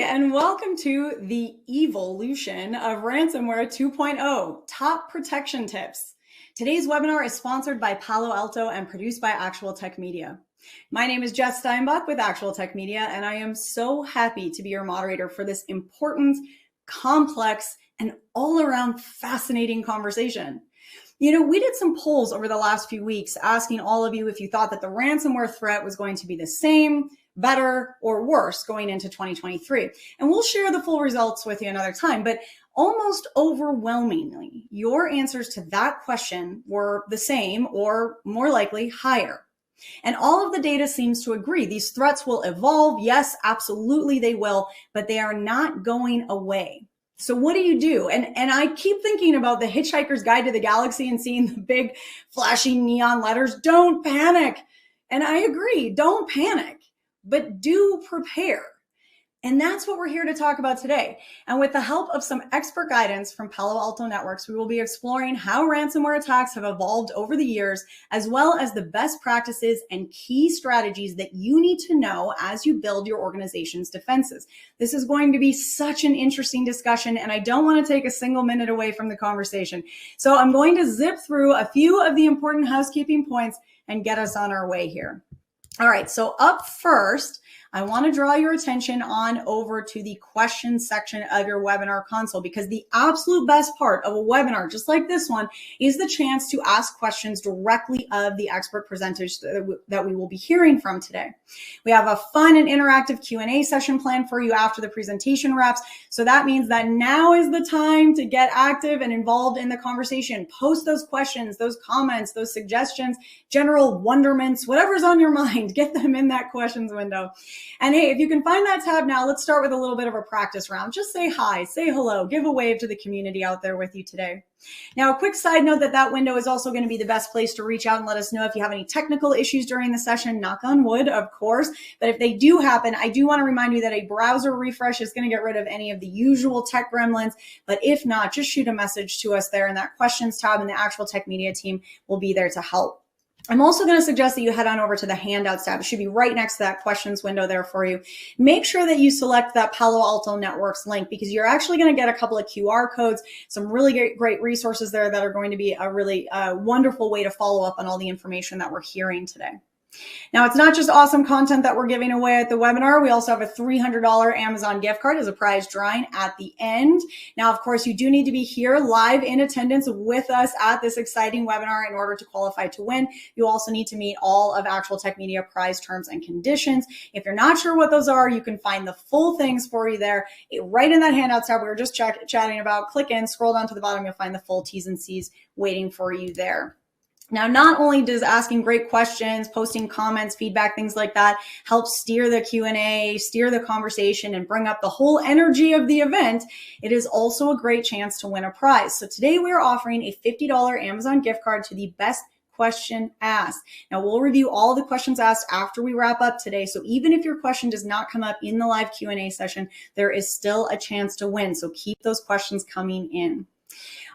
and welcome to the EVIL-ution of Ransomware 2.0, Top Protection Tips. Today's webinar is sponsored by Palo Alto and produced by Actual Tech Media. My name is Jess Steinbach with Actual Tech Media, and I am so happy to be your moderator for this important, complex, and all-around fascinating conversation. You know, we did some polls over the last few weeks asking all of you if you thought that the ransomware threat was going to be the same, better, or worse going into 2023. And we'll share the full results with you another time, but almost overwhelmingly, your answers to that question were the same or more likely higher. And all of the data seems to agree. These threats will evolve. Yes, absolutely they will, but they are not going away. So what do you do? And I keep thinking about the Hitchhiker's Guide to the Galaxy and seeing the big flashing neon letters, don't panic. And I agree, don't panic, but do prepare. And that's what we're here to talk about today. And with the help of some expert guidance from Palo Alto Networks, we will be exploring how ransomware attacks have evolved over the years, as well as the best practices and key strategies that you need to know as you build your organization's defenses. This is going to be such an interesting discussion, and I don't want to take a single minute away from the conversation. So I'm going to zip through a few of the important housekeeping points and get us on our way here. All right, so up first, I want to draw your attention on over to the questions section of your webinar console, because the absolute best part of a webinar, just like this one, is the chance to ask questions directly of the expert presenters that we will be hearing from today. We have a fun and interactive Q&A session planned for you after the presentation wraps. So that means that now is the time to get active and involved in the conversation. Post those questions, those comments, those suggestions, general wonderments, whatever's on your mind, get them in that questions window. And hey, if you can find that tab now, let's start with a little bit of a practice round. Just say hi, say hello, give a wave to the community out there with you today. Now, a quick side note that window is also going to be the best place to reach out and let us know if you have any technical issues during the session, knock on wood, of course. But if they do happen, I do want to remind you that a browser refresh is going to get rid of any of the usual tech gremlins. But if not, just shoot a message to us there in that questions tab, and the Actual Tech Media team will be there to help. I'm also going to suggest that you head on over to the handouts tab. It should be right next to that questions window there for you. Make sure that you select that Palo Alto Networks link, because you're actually going to get a couple of QR codes, some really great resources there that are going to be a really wonderful way to follow up on all the information that we're hearing today. Now, it's not just awesome content that we're giving away at the webinar. We also have a $300 Amazon gift card as a prize drawing at the end. Now, of course, you do need to be here live in attendance with us at this exciting webinar in order to qualify to win. You also need to meet all of Actual Tech Media prize terms and conditions. If you're not sure what those are, you can find the full things for you there right in that handout tab we were just chatting about. Click in, scroll down to the bottom, you'll find the full T's and C's waiting for you there. Now, not only does asking great questions, posting comments, feedback, things like that help steer the Q&A, steer the conversation, and bring up the whole energy of the event, it is also a great chance to win a prize. So today we are offering a $50 Amazon gift card to the best question asked. Now, we'll review all the questions asked after we wrap up today. So even if your question does not come up in the live Q&A session, there is still a chance to win. So keep those questions coming in.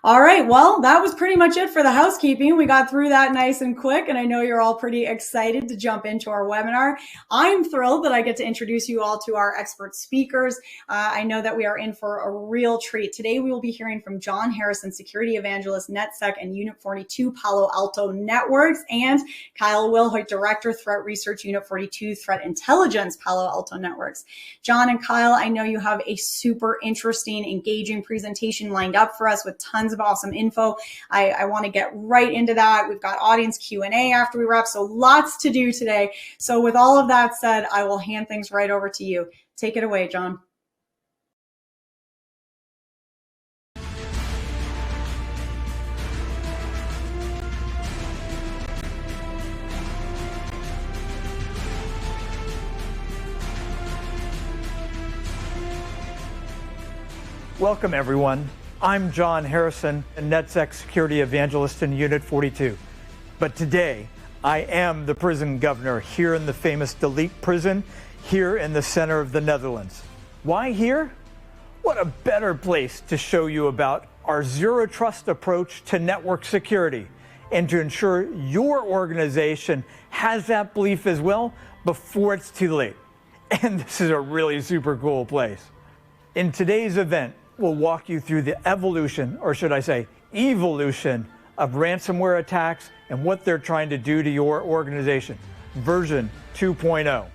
All right, well, that was pretty much it for the housekeeping. We got through that nice and quick, and I know you're all pretty excited to jump into our webinar. I'm thrilled that I get to introduce you all to our expert speakers. I know that we are in for a real treat. Today, we will be hearing from John Harrison, Security Evangelist, NetSec and Unit 42, Palo Alto Networks, and Kyle Wilhoit, Director, Threat Research, Unit 42, Threat Intelligence, Palo Alto Networks. John and Kyle, I know you have a super interesting, engaging presentation lined up for us with tons of awesome info. I want to get right into that. We've got audience Q&A after we wrap, so lots to do today. So with all of that said, I will hand things right over to you. Take it away, John. Welcome, everyone. I'm John Harrison, a NetSec Security Evangelist in Unit 42. But today, I am the prison governor here in the famous Delete prison, here in the center of the Netherlands. Why here? What a better place to show you about our zero trust approach to network security and to ensure your organization has that belief as well before it's too late. And this is a really super cool place. In today's event, we'll walk you through the evolution, or should I say, evolution of ransomware attacks and what they're trying to do to your organization, version 2.0.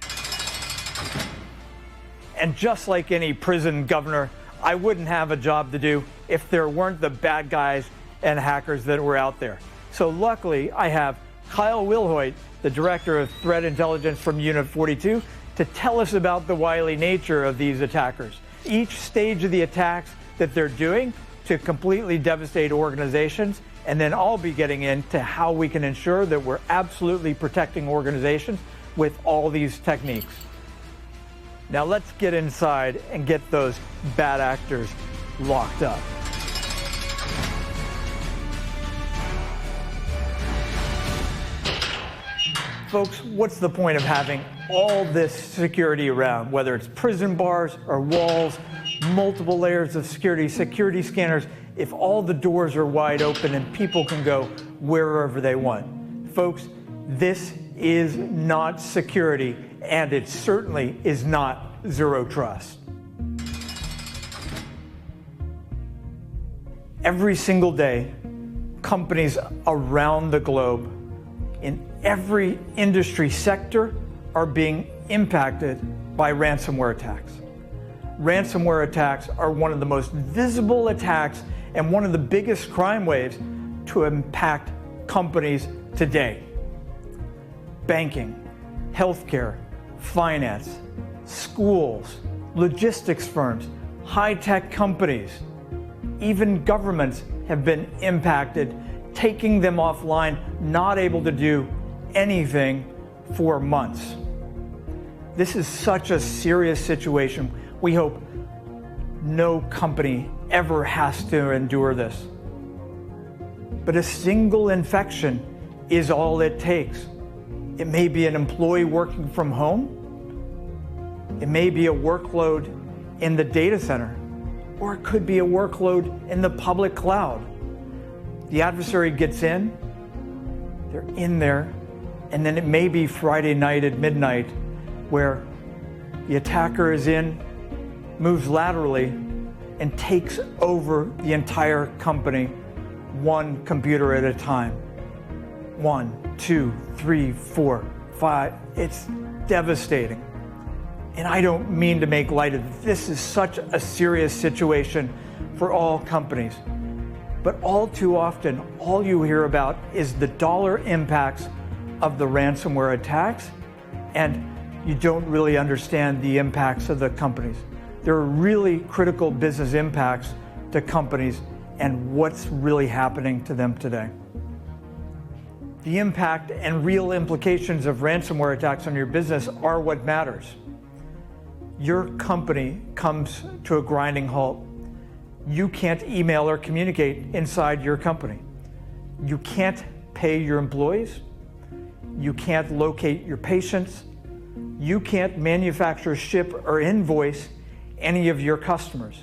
And just like any prison governor, I wouldn't have a job to do if there weren't the bad guys and hackers that were out there. So luckily, I have Kyle Wilhoit, the Director of Threat Intelligence from Unit 42, to tell us about the wily nature of these attackers, each stage of the attacks that they're doing to completely devastate organizations, and then I'll be getting into how we can ensure that we're absolutely protecting organizations with all these techniques. Now let's get inside and get those bad actors locked up. Folks, what's the point of having all this security around, whether it's prison bars or walls, multiple layers of security scanners, if all the doors are wide open and people can go wherever they want? Folks, this is not security, and it certainly is not zero trust. Every single day, companies around the globe in every industry sector are being impacted by ransomware attacks. Ransomware attacks are one of the most visible attacks and one of the biggest crime waves to impact companies today. Banking, healthcare, finance, schools, logistics firms, high-tech companies, even governments have been impacted, taking them offline, not able to do anything for months. This is such a serious situation. We hope no company ever has to endure this. But a single infection is all it takes. It may be an employee working from home. It may be a workload in the data center, or it could be a workload in the public cloud. The adversary gets in, they're in there, and then it may be Friday night at midnight where the attacker is in, moves laterally, and takes over the entire company, one computer at a time. 1, 2, 3, 4, 5. It's devastating. And I don't mean to make light of it. This is such a serious situation for all companies. But all too often, all you hear about is the dollar impacts of the ransomware attacks, and you don't really understand the impacts of the companies. There are really critical business impacts to companies and what's really happening to them today. The impact and real implications of ransomware attacks on your business are what matters. Your company comes to a grinding halt. You can't email or communicate inside your company. You can't pay your employees. You can't locate your patients. You can't manufacture, ship, or invoice any of your customers.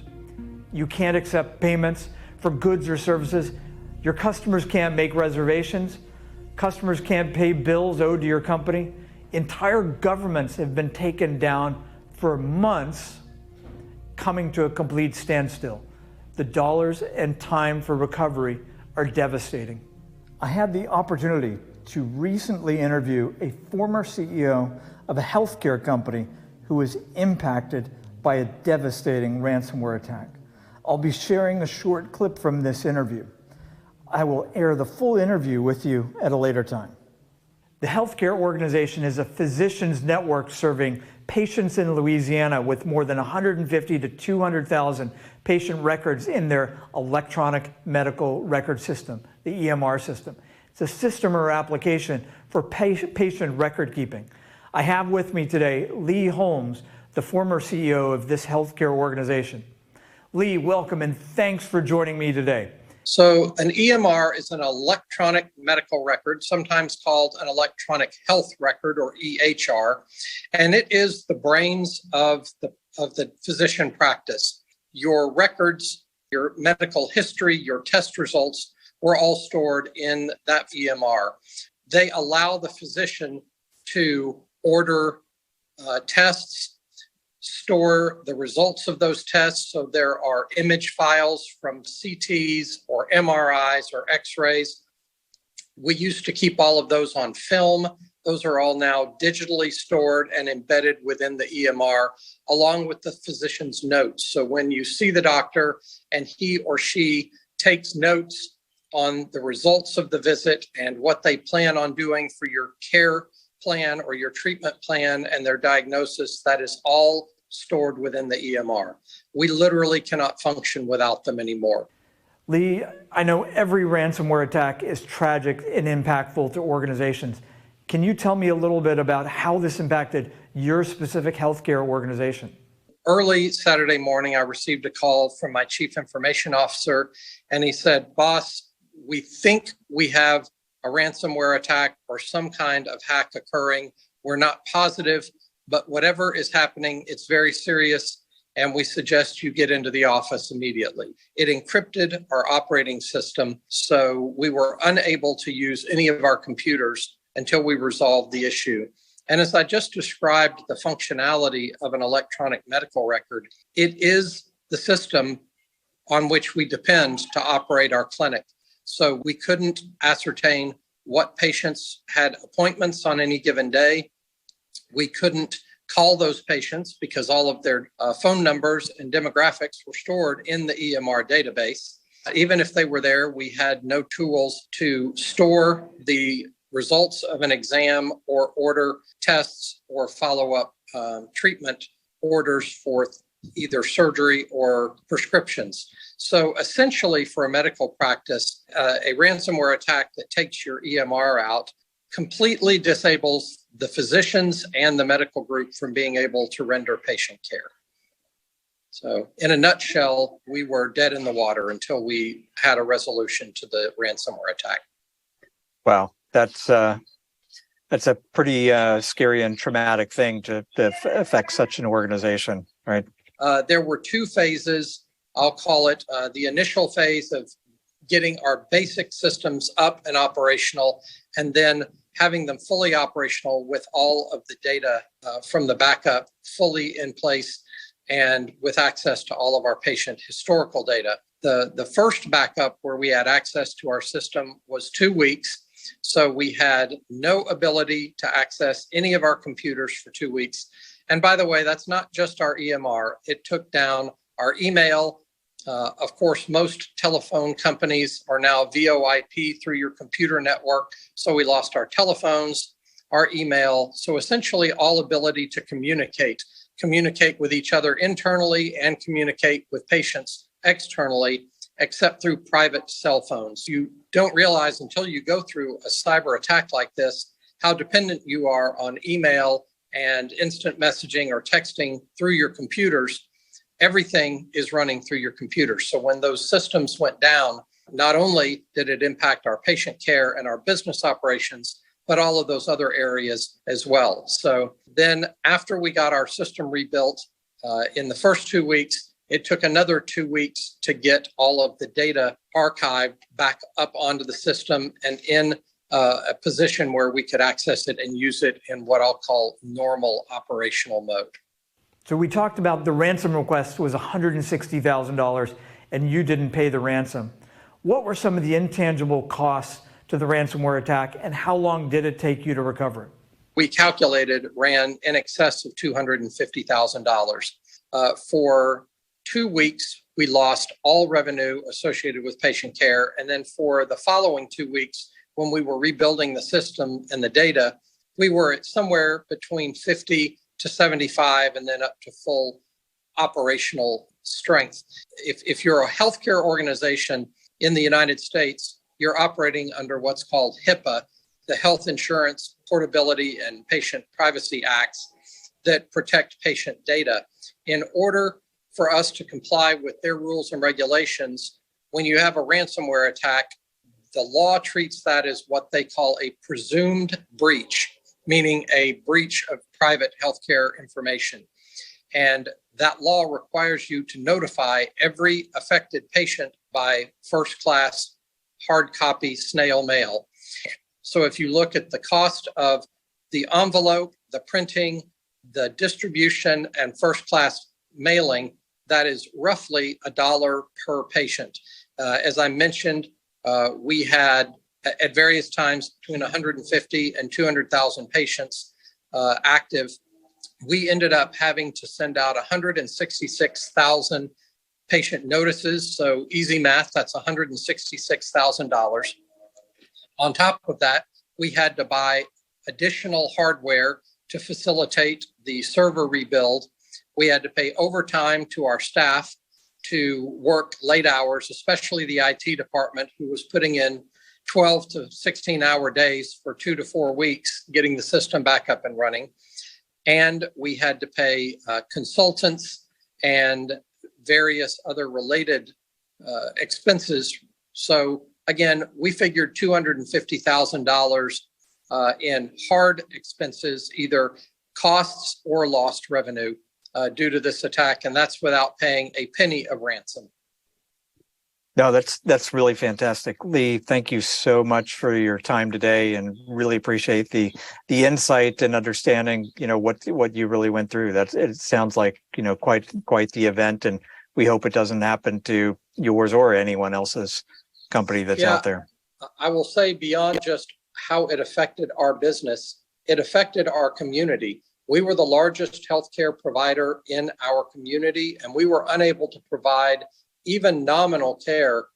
You can't accept payments for goods or services. Your customers can't make reservations. Customers can't pay bills owed to your company. Entire governments have been taken down for months, coming to a complete standstill. The dollars and time for recovery are devastating. I had the opportunity to recently interview a former CEO of a healthcare company who was impacted by a devastating ransomware attack. I'll be sharing a short clip from this interview. I will air the full interview with you at a later time. The healthcare organization is a physicians network serving patients in Louisiana with more than 150 to 200,000 patient records in their electronic medical record system, the EMR system. It's a system or application for patient record keeping. I have with me today Lee Holmes, the former CEO of this healthcare organization. Lee, welcome and thanks for joining me today. So an EMR is an electronic medical record, sometimes called an electronic health record or EHR, and it is the brains of the physician practice. Your records, your medical history, your test results were all stored in that EMR. They allow the physician to order tests, store the results of those tests. So there are image files from CTs or MRIs or X-rays. We used to keep all of those on film. Those are all now digitally stored and embedded within the EMR, along with the physician's notes. So when you see the doctor and he or she takes notes on the results of the visit and what they plan on doing for your care plan or your treatment plan and their diagnosis, that is all stored within the EMR. We literally cannot function without them anymore. Lee, I know every ransomware attack is tragic and impactful to organizations. Can you tell me a little bit about how this impacted your specific healthcare organization? Early Saturday morning, I received a call from my chief information officer, and he said, "Boss, we think we have a ransomware attack or some kind of hack occurring. We're not positive, but whatever is happening, it's very serious, and we suggest you get into the office immediately." It encrypted our operating system, so we were unable to use any of our computers until we resolved the issue. And as I just described the functionality of an electronic medical record, it is the system on which we depend to operate our clinic. So we couldn't ascertain what patients had appointments on any given day. We couldn't call those patients because all of their phone numbers and demographics were stored in the EMR database. Even if they were there, we had no tools to store the results of an exam or order tests or follow-up treatment orders for either surgery or prescriptions. So essentially, for a medical practice, a ransomware attack that takes your EMR out completely disables the physicians and the medical group from being able to render patient care. So in a nutshell, we were dead in the water until we had a resolution to the ransomware attack. Wow, that's a pretty scary and traumatic thing to affect such an organization, right? There were two phases. I'll call it the initial phase of getting our basic systems up and operational, and then having them fully operational with all of the data from the backup fully in place and with access to all of our patient historical data. The first backup where we had access to our system was 2 weeks. So we had no ability to access any of our computers for 2 weeks. And by the way, that's not just our EMR. It took down our email. Of course, most telephone companies are now VoIP through your computer network. So we lost our telephones, our email. So essentially all ability to communicate with each other internally and communicate with patients externally, except through private cell phones. You don't realize until you go through a cyber attack like this, how dependent you are on email and instant messaging or texting through your computers. Everything is running through your computers. So when those systems went down, not only did it impact our patient care and our business operations, but all of those other areas as well. So then after we got our system rebuilt in the first 2 weeks, it took another 2 weeks to get all of the data archived back up onto the system and in a position where we could access it and use it in what I'll call normal operational mode. So we talked about the ransom request was $160,000 and you didn't pay the ransom. What were some of the intangible costs to the ransomware attack and how long did it take you to recover it? We calculated ran in excess of $250,000. For 2 weeks, we lost all revenue associated with patient care. And then for the following 2 weeks, when we were rebuilding the system and the data, we were at somewhere between 50 to 75 and then up to full operational strength. If you're a healthcare organization in the United States, you're operating under what's called HIPAA, the Health Insurance Portability and Patient Privacy Acts that protect patient data. In order for us to comply with their rules and regulations, when you have a ransomware attack, the law treats that as what they call a presumed breach, meaning a breach of private healthcare information. And that law requires you to notify every affected patient by first-class hard copy snail mail. So if you look at the cost of the envelope, the printing, the distribution and first class mailing, that is roughly $1 per patient. As I mentioned, we had at various times between 150 and 200,000 patients active. We ended up having to send out 166,000 patient notices. So easy math, that's $166,000. On top of that, we had to buy additional hardware to facilitate the server rebuild. We had to pay overtime to our staff to work late hours, especially the IT department, who was putting in 12 to 16-hour days for 2 to 4 weeks, getting the system back up and running. And we had to pay consultants and various other related expenses. So again, we figured $250,000 in hard expenses, either costs or lost revenue due to this attack, and that's without paying a penny of ransom. No, that's really fantastic. Lee, thank you so much for your time today, and really appreciate the insight and understanding, what you really went through. It sounds like, quite the event, and we hope it doesn't happen to yours or anyone else's company that's out there. I will say, beyond just how it affected our business, it affected our community. We were the largest healthcare provider in our community, and we were unable to provide even nominal care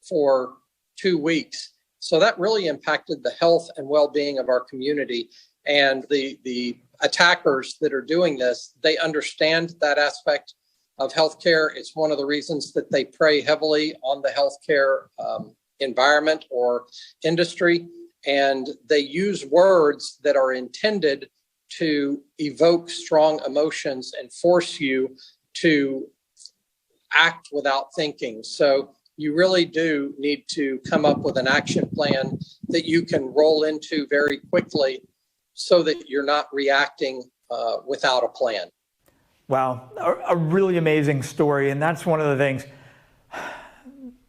for 2 weeks. So that really impacted the health and well-being of our community. And the attackers that are doing this, they understand that aspect of healthcare. It's one of the reasons that they prey heavily on the healthcare environment or industry. And they use words that are intended to evoke strong emotions and force you to act without thinking. So you really do need to come up with an action plan that you can roll into very quickly so that you're not reacting without a plan. Wow, a really amazing story. And that's one of the things,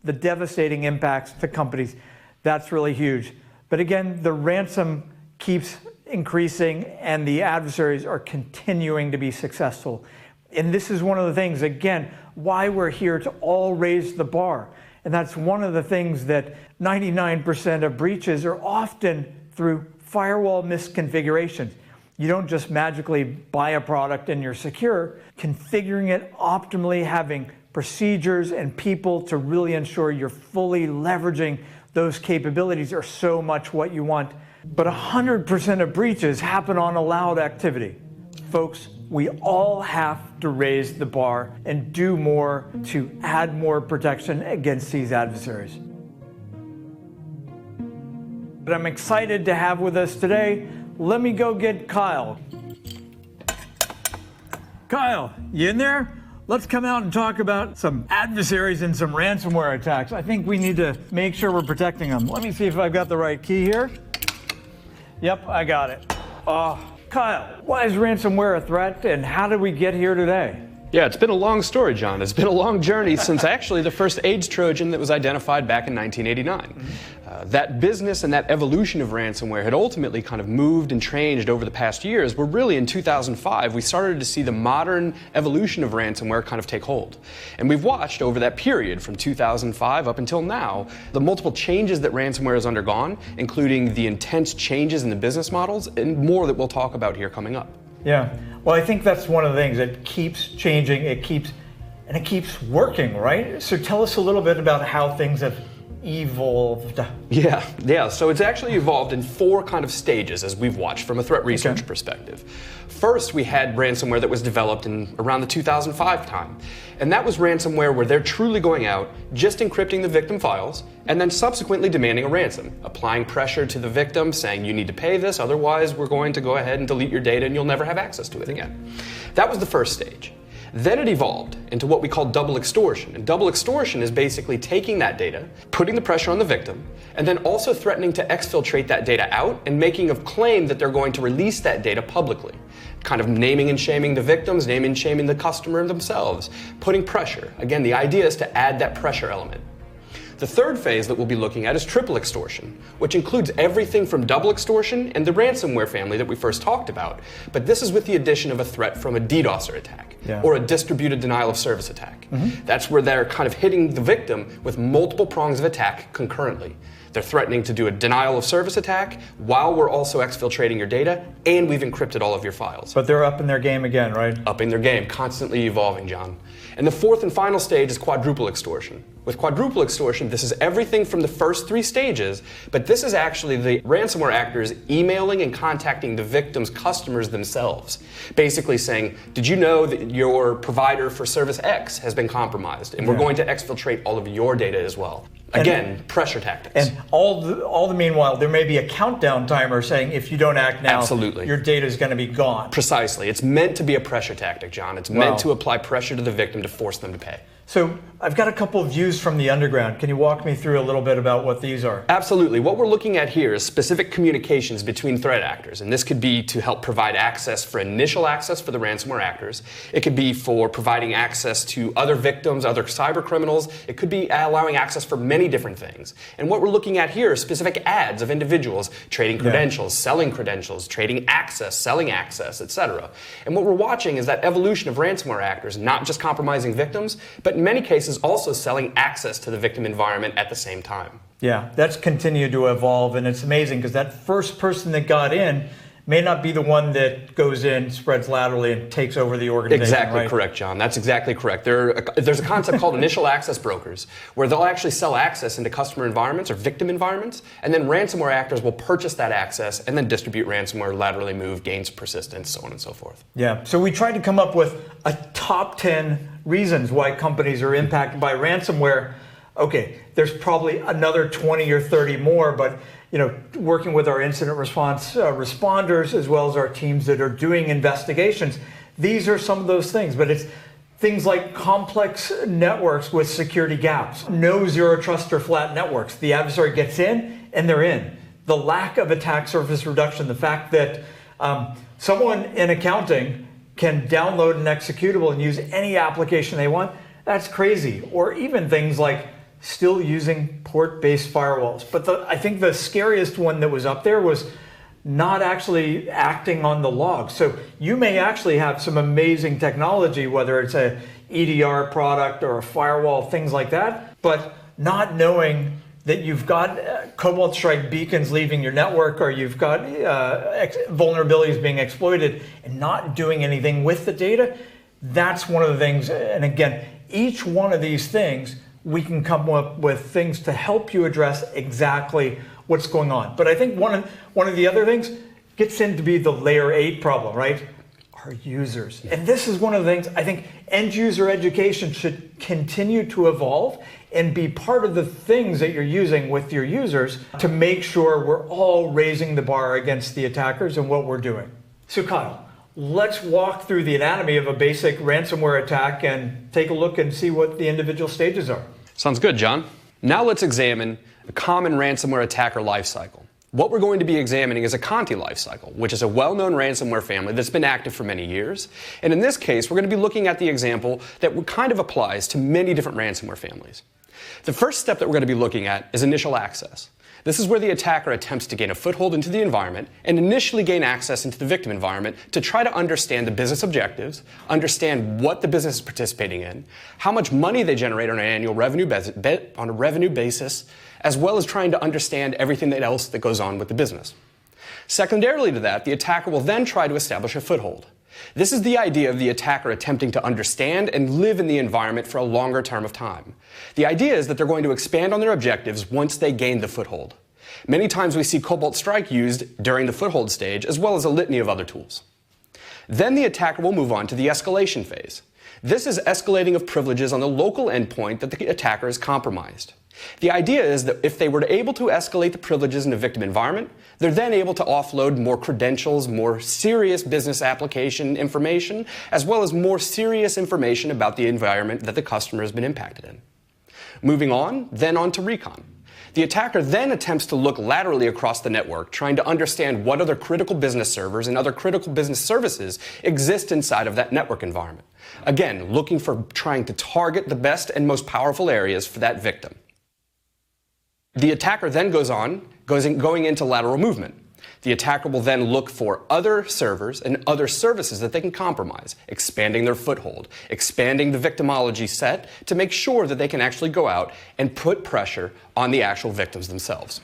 the devastating impacts to companies, that's really huge. But again, the ransom keeps increasing and the adversaries are continuing to be successful. And this is one of the things, again, why we're here to all raise the bar. And that's one of the things that 99% of breaches are often through firewall misconfigurations. You don't just magically buy a product and you're secure. Configuring it optimally, having procedures and people to really ensure you're fully leveraging those capabilities are so much what you want. But 100% of breaches happen on allowed activity. Folks, we all have to raise the bar and do more to add more protection against these adversaries. But I'm excited to have with us today. Let me go get Kyle. Kyle, you in there? Let's come out and talk about some adversaries and some ransomware attacks. I think we need to make sure we're protecting them. Let me see if I've got the right key here. Yep, I got it. Kyle, why is ransomware a threat and how did we get here today? Yeah, it's been a long story, John. It's been a long journey since actually the first AIDS Trojan that was identified back in 1989. That business and that evolution of ransomware had ultimately kind of moved and changed over the past years, where really in 2005 we started to see the modern evolution of ransomware kind of take hold. And we've watched over that period from 2005 up until now the multiple changes that ransomware has undergone, including the intense changes in the business models and more that we'll talk about here coming up. Yeah, well, I think that's one of the things that keeps changing, it keeps working, right? So tell us a little bit about how things have evolved. Yeah, so it's actually evolved in 4 kind of stages as we've watched from a threat research perspective. First, we had ransomware that was developed in around the 2005 time. And that was ransomware where they're truly going out, just encrypting the victim files, and then subsequently demanding a ransom, applying pressure to the victim, saying you need to pay this, otherwise we're going to go ahead and delete your data and you'll never have access to it again. That was the first stage. Then it evolved into what we call double extortion. And double extortion is basically taking that data, putting the pressure on the victim, and then also threatening to exfiltrate that data out and making a claim that they're going to release that data publicly. Kind of naming and shaming the victims, naming and shaming the customer themselves, putting pressure. Again, the idea is to add that pressure element. The third phase that we'll be looking at is triple extortion, which includes everything from double extortion and the ransomware family that we first talked about. But this is with the addition of a threat from a DDoSer attack or a distributed denial of service attack. That's where they're kind of hitting the victim with multiple prongs of attack concurrently. They're threatening to do a denial of service attack while we're also exfiltrating your data, and we've encrypted all of your files. But they're upping their game again, right? Upping their game, constantly evolving, John. And the fourth and final stage is quadruple extortion. With quadruple extortion, this is everything from the first three stages, but this is actually the ransomware actors emailing and contacting the victim's customers themselves, basically saying, did you know that your provider for service X has been compromised, and we're going to exfiltrate all of your data as well. Again, pressure tactics. And all the meanwhile, there may be a countdown timer saying if you don't act now, your data is going to be gone. Precisely. It's meant to be a pressure tactic, John. It's meant to apply pressure to the victim to force them to pay. So I've got a couple of views from the underground. Can you walk me through a little bit about what these are? Absolutely. What we're looking at here is specific communications between threat actors. And this could be to help provide access for initial access for the ransomware actors. It could be for providing access to other victims, other cyber criminals. It could be allowing access for many different things. And what we're looking at here is specific ads of individuals trading credentials, selling credentials, trading access, selling access, etc. And what we're watching is that evolution of ransomware actors, not just compromising victims, but in many cases also selling access to the victim environment at the same time. Yeah, that's continued to evolve, and it's amazing because that first person that got in may not be the one that goes in, spreads laterally, and takes over the organization. Exactly correct, John. That's exactly correct. There's a concept called initial access brokers, where they'll actually sell access into customer environments or victim environments, and then ransomware actors will purchase that access and then distribute ransomware, laterally move, gains persistence, so on and so forth. Yeah, so we tried to come up with a top 10 reasons why companies are impacted by ransomware. Okay, there's probably another 20 or 30 more, but working with our incident response responders as well as our teams that are doing investigations, these are some of those things. But it's things like complex networks with security gaps, no zero trust or flat networks. The adversary gets in and they're in. The lack of attack surface reduction, the fact that someone in accounting can download an executable and use any application they want, that's crazy. Or even things like still using port-based firewalls. But I think the scariest one that was up there was not actually acting on the logs. So you may actually have some amazing technology, whether it's a EDR product or a firewall, things like that, but not knowing that you've got Cobalt Strike beacons leaving your network, or you've got vulnerabilities being exploited, and not doing anything with the data. That's one of the things. And again, each one of these things, we can come up with things to help you address exactly what's going on. But I think one of the other things gets into be the layer 8 problem, right? Our users. And this is one of the things I think end user education should continue to evolve and be part of the things that you're using with your users to make sure we're all raising the bar against the attackers and what we're doing. So Kyle, let's walk through the anatomy of a basic ransomware attack and take a look and see what the individual stages are. Sounds good, John. Now let's examine a common ransomware attacker lifecycle. What we're going to be examining is a Conti lifecycle, which is a well-known ransomware family that's been active for many years. And in this case, we're going to be looking at the example that kind of applies to many different ransomware families. The first step that we're going to be looking at is initial access. This is where the attacker attempts to gain a foothold into the environment and initially gain access into the victim environment to try to understand the business objectives, understand what the business is participating in, how much money they generate on an annual revenue basis, as well as trying to understand everything else that goes on with the business. Secondarily to that, the attacker will then try to establish a foothold. This is the idea of the attacker attempting to understand and live in the environment for a longer term of time. The idea is that they're going to expand on their objectives once they gain the foothold. Many times we see Cobalt Strike used during the foothold stage, as well as a litany of other tools. Then the attacker will move on to the escalation phase. This is escalating of privileges on the local endpoint that the attacker has compromised. The idea is that if they were able to escalate the privileges in a victim environment, they're then able to offload more credentials, more serious business application information, as well as more serious information about the environment that the customer has been impacted in. Moving on, then on to recon. The attacker then attempts to look laterally across the network, trying to understand what other critical business servers and other critical business services exist inside of that network environment. Again, looking for trying to target the best and most powerful areas for that victim. The attacker then going into lateral movement. The attacker will then look for other servers and other services that they can compromise, expanding their foothold, expanding the victimology set to make sure that they can actually go out and put pressure on the actual victims themselves.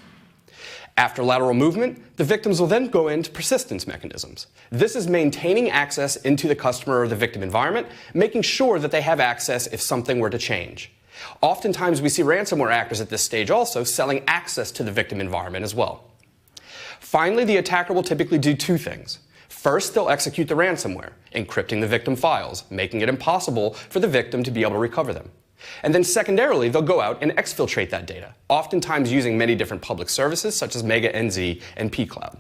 After lateral movement, the victims will then go into persistence mechanisms. This is maintaining access into the customer or the victim environment, making sure that they have access if something were to change. Oftentimes we see ransomware actors at this stage also selling access to the victim environment as well. Finally, the attacker will typically do two things. First, they'll execute the ransomware, encrypting the victim files, making it impossible for the victim to be able to recover them. And then secondarily, they'll go out and exfiltrate that data, oftentimes using many different public services such as Mega NZ and pCloud.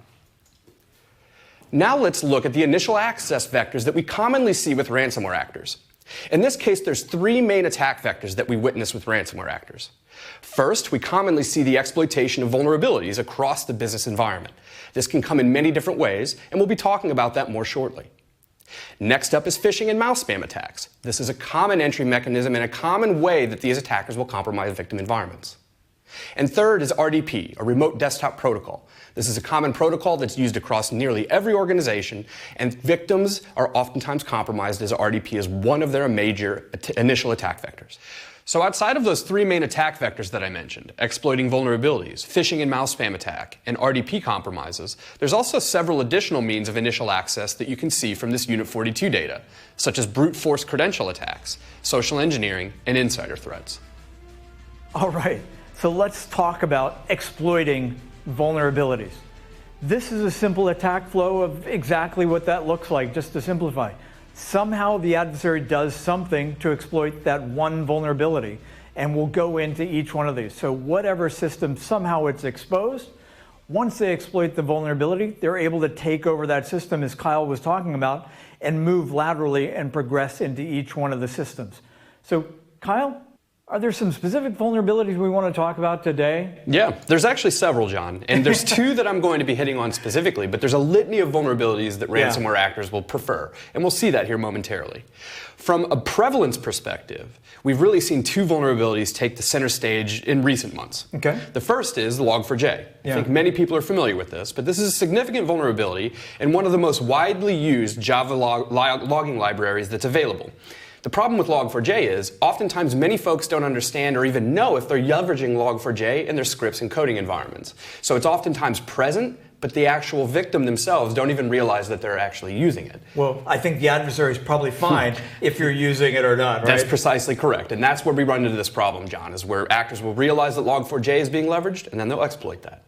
Now let's look at the initial access vectors that we commonly see with ransomware actors. In this case, there's three main attack vectors that we witness with ransomware actors. First, we commonly see the exploitation of vulnerabilities across the business environment. This can come in many different ways, and we'll be talking about that more shortly. Next up is phishing and mouse spam attacks. This is a common entry mechanism and a common way that these attackers will compromise victim environments. And third is RDP, a remote desktop protocol. This is a common protocol that's used across nearly every organization, and victims are oftentimes compromised as RDP is one of their major initial attack vectors. So outside of those three main attack vectors that I mentioned, exploiting vulnerabilities, phishing and mouse spam attack, and RDP compromises, there's also several additional means of initial access that you can see from this Unit 42 data, such as brute force credential attacks, social engineering, and insider threats. All right, so let's talk about exploiting vulnerabilities. This is a simple attack flow of exactly what that looks like, just to simplify. Somehow the adversary does something to exploit that one vulnerability, and we'll go into each one of these. So whatever system somehow it's exposed, once they exploit the vulnerability, they're able to take over that system, as Kyle was talking about, and move laterally and progress into each one of the systems. So Kyle, are there some specific vulnerabilities we want to talk about today? Yeah, there's actually several, John. And there's two that I'm going to be hitting on specifically, but there's a litany of vulnerabilities that ransomware actors will prefer. And we'll see that here momentarily. From a prevalence perspective, we've really seen two vulnerabilities take the center stage in recent months. Okay. The first is the Log4j. I think many people are familiar with this, but this is a significant vulnerability and one of the most widely used Java logging libraries that's available. The problem with Log4j is, oftentimes many folks don't understand or even know if they're leveraging Log4j in their scripts and coding environments. So it's oftentimes present, but the actual victim themselves don't even realize that they're actually using it. Well, I think the adversary is probably fine if you're using it or not, right? That's precisely correct. And that's where we run into this problem, John, is where actors will realize that Log4j is being leveraged, and then they'll exploit that.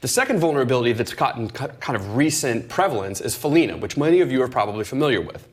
The second vulnerability that's gotten kind of recent prevalence is Felina, which many of you are probably familiar with.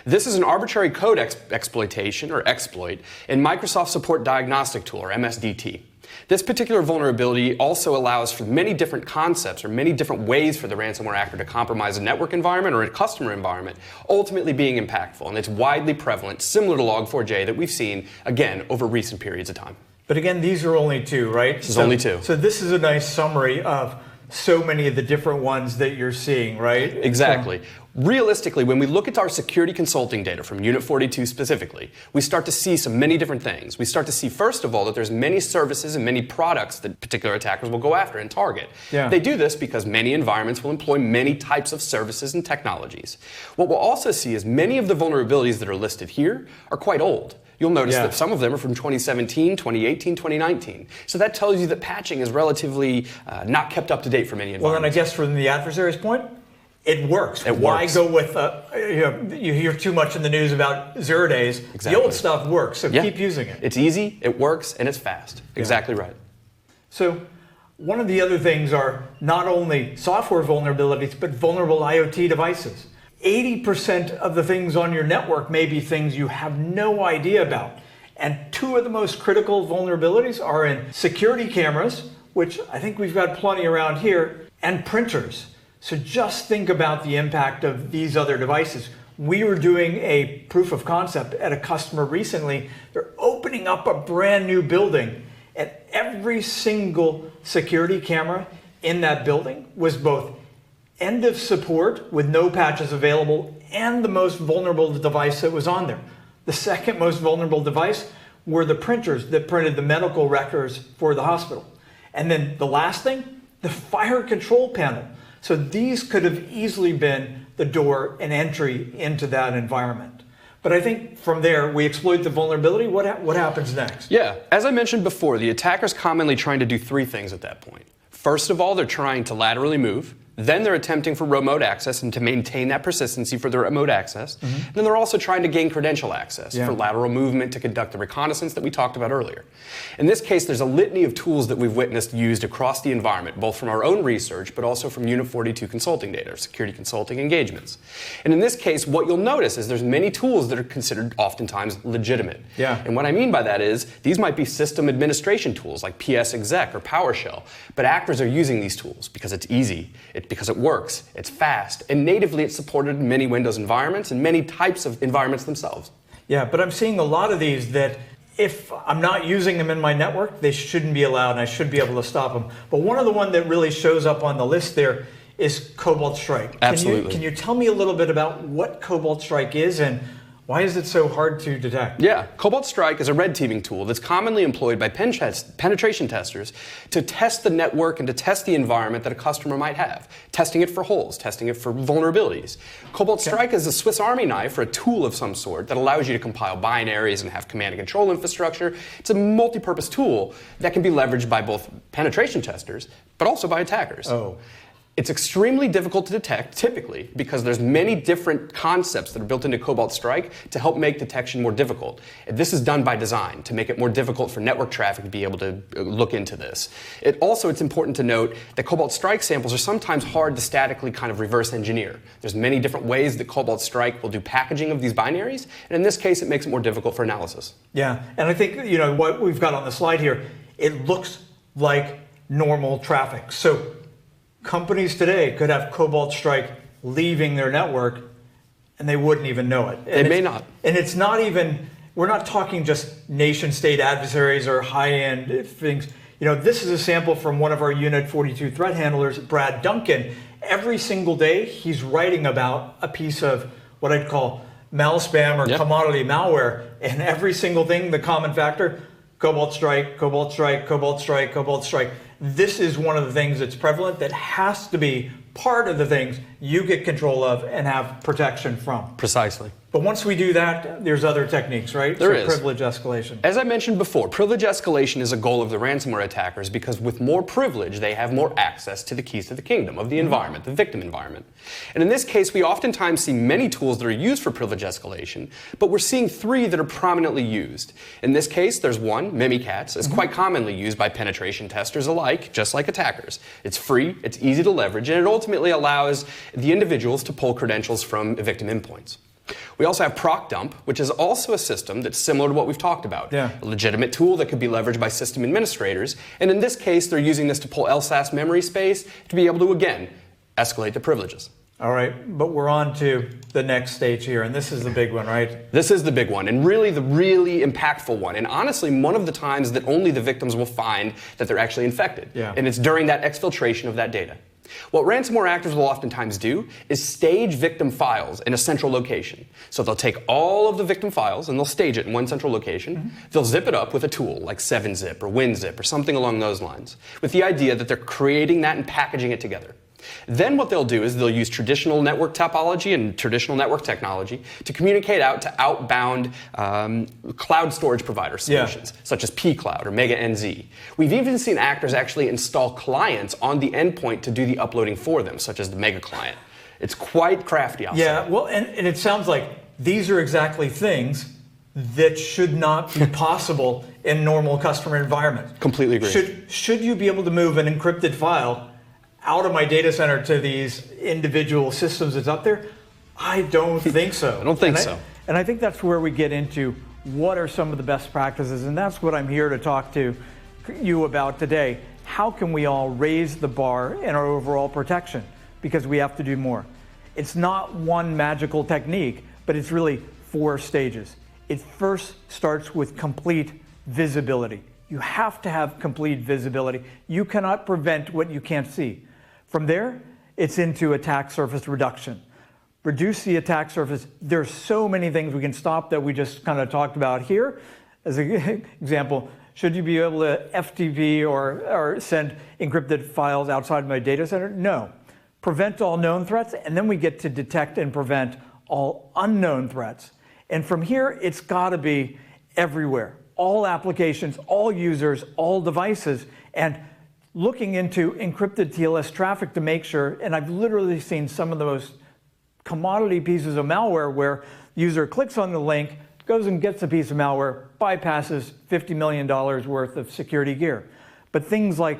This is an arbitrary code exploitation or exploit in Microsoft Support Diagnostic Tool, or MSDT. This particular vulnerability also allows for many different concepts or many different ways for the ransomware actor to compromise a network environment or a customer environment, ultimately being impactful. And it's widely prevalent, similar to Log4j that we've seen, again, over recent periods of time. But again, these are only two, right? This is only two. So this is a nice summary of so many of the different ones that you're seeing, right? Exactly. Realistically, when we look at our security consulting data from Unit 42 specifically, we start to see many different things. We start to see, first of all, that there's many services and many products that particular attackers will go after and target. Yeah. They do this because many environments will employ many types of services and technologies. What we'll also see is many of the vulnerabilities that are listed here are quite old. You'll notice that some of them are from 2017, 2018, 2019. So that tells you that patching is relatively not kept up to date for many environments. Well, and I guess from the adversary's point, it works. Why go with, you hear too much in the news about 0 days. Exactly. The old stuff works, so keep using it. It's easy, it works, and it's fast. Exactly right. So one of the other things are not only software vulnerabilities, but vulnerable IoT devices. 80% of the things on your network may be things you have no idea about. And two of the most critical vulnerabilities are in security cameras, which I think we've got plenty around here, and printers. So just think about the impact of these other devices. We were doing a proof of concept at a customer recently. They're opening up a brand new building, and every single security camera in that building was both end of support with no patches available and the most vulnerable device that was on there. The second most vulnerable device were the printers that printed the medical records for the hospital. And then the last thing, the fire control panel. So these could have easily been the door and entry into that environment. But I think from there, we exploit the vulnerability. What happens next? Yeah, as I mentioned before, the attacker's commonly trying to do three things at that point. First of all, they're trying to laterally move. Then they're attempting for remote access and to maintain that persistency for the remote access. And then they're also trying to gain credential access for lateral movement to conduct the reconnaissance that we talked about earlier. In this case, there's a litany of tools that we've witnessed used across the environment, both from our own research, but also from Unit 42 consulting data, or security consulting engagements. And in this case, what you'll notice is there's many tools that are considered oftentimes legitimate. And what I mean by that is these might be system administration tools like PS Exec or PowerShell, but actors are using these tools because it's easy, because it works, it's fast, and natively it's supported in many Windows environments and many types of environments themselves. Yeah, but I'm seeing a lot of these that if I'm not using them in my network, they shouldn't be allowed and I should be able to stop them. But one of the ones that really shows up on the list there is Cobalt Strike. Absolutely. Can you tell me a little bit about what Cobalt Strike is and why is it so hard to detect? Yeah, Cobalt Strike is a red teaming tool that's commonly employed by penetration testers to test the network and to test the environment that a customer might have, testing it for holes, testing it for vulnerabilities. Cobalt Strike is a Swiss Army knife or a tool of some sort that allows you to compile binaries and have command and control infrastructure. It's a multi-purpose tool that can be leveraged by both penetration testers, but also by attackers. It's extremely difficult to detect, typically, because there's many different concepts that are built into Cobalt Strike to help make detection more difficult. And this is done by design to make it more difficult for network traffic to be able to look into this. It's important to note that Cobalt Strike samples are sometimes hard to statically kind of reverse engineer. There's many different ways that Cobalt Strike will do packaging of these binaries, and in this case, it makes it more difficult for analysis. Yeah, and I think what we've got on the slide here, it looks like normal traffic. So companies today could have Cobalt Strike leaving their network and they wouldn't even know it. They may not. And it's not even, we're not talking just nation state adversaries or high-end things. This is a sample from one of our Unit 42 threat handlers, Brad Duncan. Every single day, he's writing about a piece of what I'd call malspam or commodity malware. And every single thing, the common factor, Cobalt Strike, Cobalt Strike, Cobalt Strike, Cobalt Strike. This is one of the things that's prevalent that has to be part of the things you get control of and have protection from. Precisely. But once we do that, there's other techniques, right? There is. Privilege escalation. As I mentioned before, privilege escalation is a goal of the ransomware attackers because with more privilege, they have more access to the keys to the kingdom of the environment, the victim environment. And in this case, we oftentimes see many tools that are used for privilege escalation, but we're seeing three that are prominently used. In this case, there's one, Mimikatz, is quite commonly used by penetration testers alike, just like attackers. It's free, it's easy to leverage, and it ultimately allows the individuals to pull credentials from victim endpoints. We also have ProcDump, which is also a system that's similar to what we've talked about. A legitimate tool that could be leveraged by system administrators. And in this case, they're using this to pull LSAS memory space to be able to, again, escalate the privileges. All right, but we're on to the next stage here, and this is the big one, right? This is the big one, and really the really impactful one. And honestly, one of the times that only the victims will find that they're actually infected. And it's during that exfiltration of that data. What ransomware actors will oftentimes do is stage victim files in a central location. So they'll take all of the victim files and they'll stage it in one central location. They'll zip it up with a tool like 7-zip or WinZip or something along those lines, with the idea that they're creating that and packaging it together. Then what they'll do is they'll use traditional network topology and traditional network technology to communicate out to outbound cloud storage provider solutions, such as pCloud or Mega NZ. We've even seen actors actually install clients on the endpoint to do the uploading for them, such as the Mega client. It's quite crafty, I'll say. Well, and it sounds like these are exactly things that should not be possible in normal customer environments. Completely agree. Should you be able to move an encrypted file out of my data center to these individual systems that's up there? I don't think so. I don't think so. And I think that's where we get into what are some of the best practices, and that's what I'm here to talk to you about today. How can we all raise the bar in our overall protection? Because we have to do more. It's not one magical technique, but it's really 4 stages. It first starts with complete visibility. You have to have complete visibility. You cannot prevent what you can't see. From there, it's into attack surface reduction. Reduce the attack surface. There's so many things we can stop that we just kind of talked about here. As an example, Should you be able to FTP or send encrypted files outside my data center? No. Prevent all known threats, and then we get to detect and prevent all unknown threats. And from here, it's got to be everywhere. All applications, all users, all devices, and looking into encrypted TLS traffic to make sure, and I've literally seen some of the most commodity pieces of malware where the user clicks on the link, goes and gets a piece of malware, bypasses $50 million worth of security gear. But things like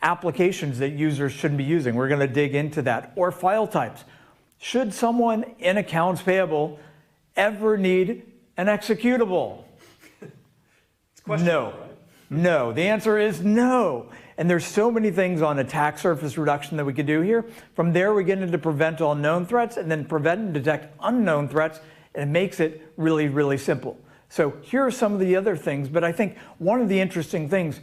applications that users shouldn't be using, we're going to dig into that, or file types. Should someone in accounts payable ever need an executable? No. Right? No. The answer is no. And there's so many things on attack surface reduction that we could do here. From there, we get into prevent all known threats, and then prevent and detect unknown threats, and it makes it really, really simple. So here are some of the other things, but I think one of the interesting things,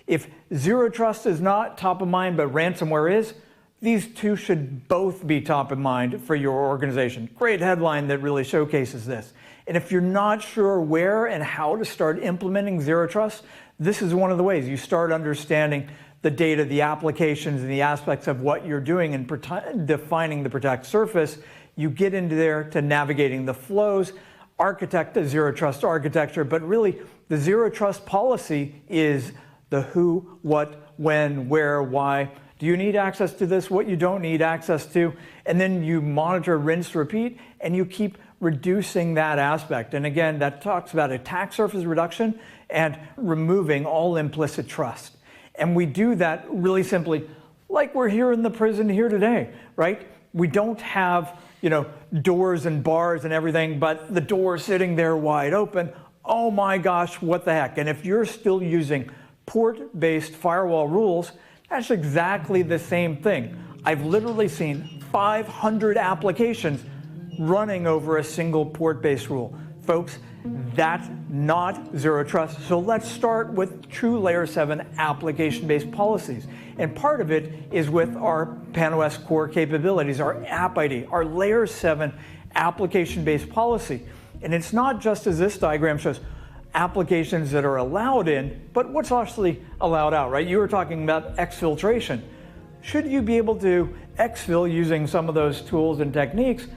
if zero trust is not top of mind, but ransomware is, these two should both be top of mind for your organization. Great headline that really showcases this. And if you're not sure where and how to start implementing zero trust, this is one of the ways. You start understanding the data, the applications, and the aspects of what you're doing and defining the protect surface. You get into there to navigating the flows, architect a zero trust architecture, but really the zero trust policy is the who, what, when, where, why. Do you need access to this? What you don't need access to? And then you monitor, rinse, repeat, and you keep reducing that aspect. And again, that talks about attack surface reduction and removing all implicit trust. And we do that really simply, like we're here in the prison here today, right? We don't have, doors and bars and everything, but the door sitting there wide open. Oh my gosh, what the heck? And if you're still using port-based firewall rules, that's exactly the same thing. I've literally seen 500 applications running over a single port-based rule. Folks, that's not zero trust. So let's start with true layer 7 application-based policies. And part of it is with our PAN-OS core capabilities, our app ID, our layer 7 application-based policy. And it's not just as this diagram shows, applications that are allowed in, but what's actually allowed out, right? You were talking about exfiltration. Should you be able to exfil using some of those tools and techniques?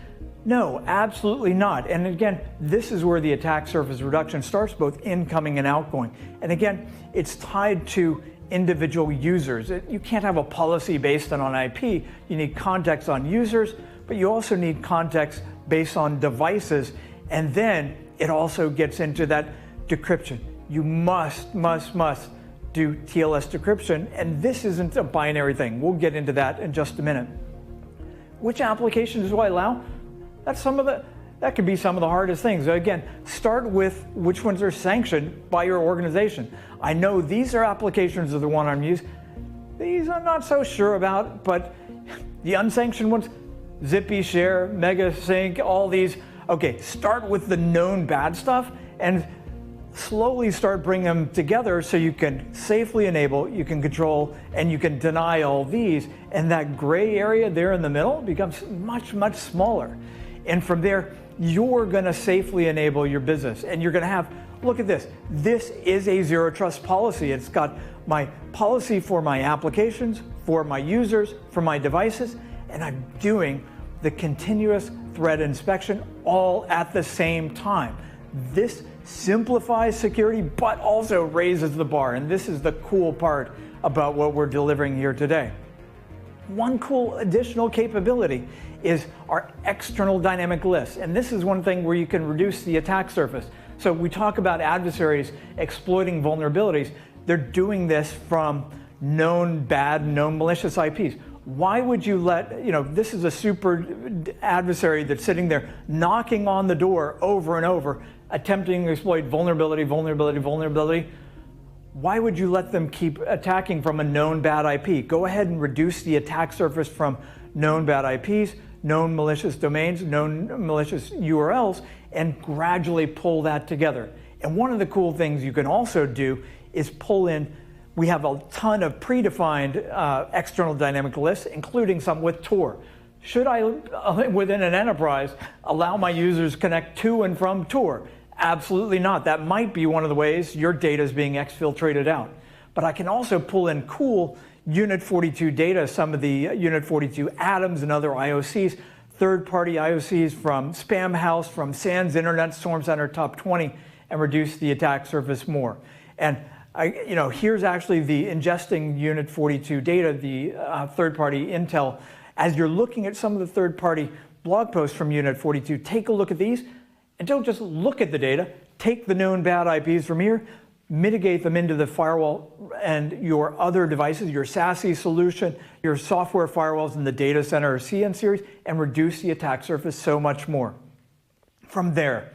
No, absolutely not. And again, this is where the attack surface reduction starts, both incoming and outgoing. And again, it's tied to individual users. You can't have a policy based on IP. You need context on users, but you also need context based on devices. And then it also gets into that decryption. You must do TLS decryption, and this isn't a binary thing. We'll get into that in just a minute. Which applications do I allow? That could be some of the hardest things. Again, start with which ones are sanctioned by your organization. I know these are applications of the one I'm using. These I'm not so sure about, but the unsanctioned ones, Zippy Share, Mega Sync, all these. Okay, start with the known bad stuff and slowly start bringing them together so you can safely enable, you can control, and you can deny all these. And that gray area there in the middle becomes much, much smaller. And from there, you're going to safely enable your business. And you're going to have, look at this. This is a zero trust policy. It's got my policy for my applications, for my users, for my devices, and I'm doing the continuous threat inspection all at the same time. This simplifies security, but also raises the bar. And this is the cool part about what we're delivering here today. One cool additional capability is our external dynamic list. And this is one thing where you can reduce the attack surface. So we talk about adversaries exploiting vulnerabilities. They're doing this from known bad, known malicious IPs. Why would you let, this is a super adversary that's sitting there knocking on the door over and over, attempting to exploit vulnerability. Why would you let them keep attacking from a known bad IP? Go ahead and reduce the attack surface from known bad IPs, known malicious domains, known malicious URLs, and gradually pull that together. And one of the cool things you can also do is pull in, we have a ton of predefined external dynamic lists, including some with Tor. Should I, within an enterprise, allow my users to connect to and from Tor? Absolutely not. That might be one of the ways your data is being exfiltrated out. But I can also pull in cool Unit 42 data, some of the Unit 42 atoms and other IOCs, third-party IOCs from Spamhaus, from SANS Internet Storm Center Top 20, and reduce the attack surface more. And here's actually the ingesting Unit 42 data, the third-party intel. As you're looking at some of the third-party blog posts from Unit 42, take a look at these, and don't just look at the data. Take the known bad IPs from here, mitigate them into the firewall and your other devices, your SASE solution, your software firewalls in the data center or CN series, and reduce the attack surface so much more. From there,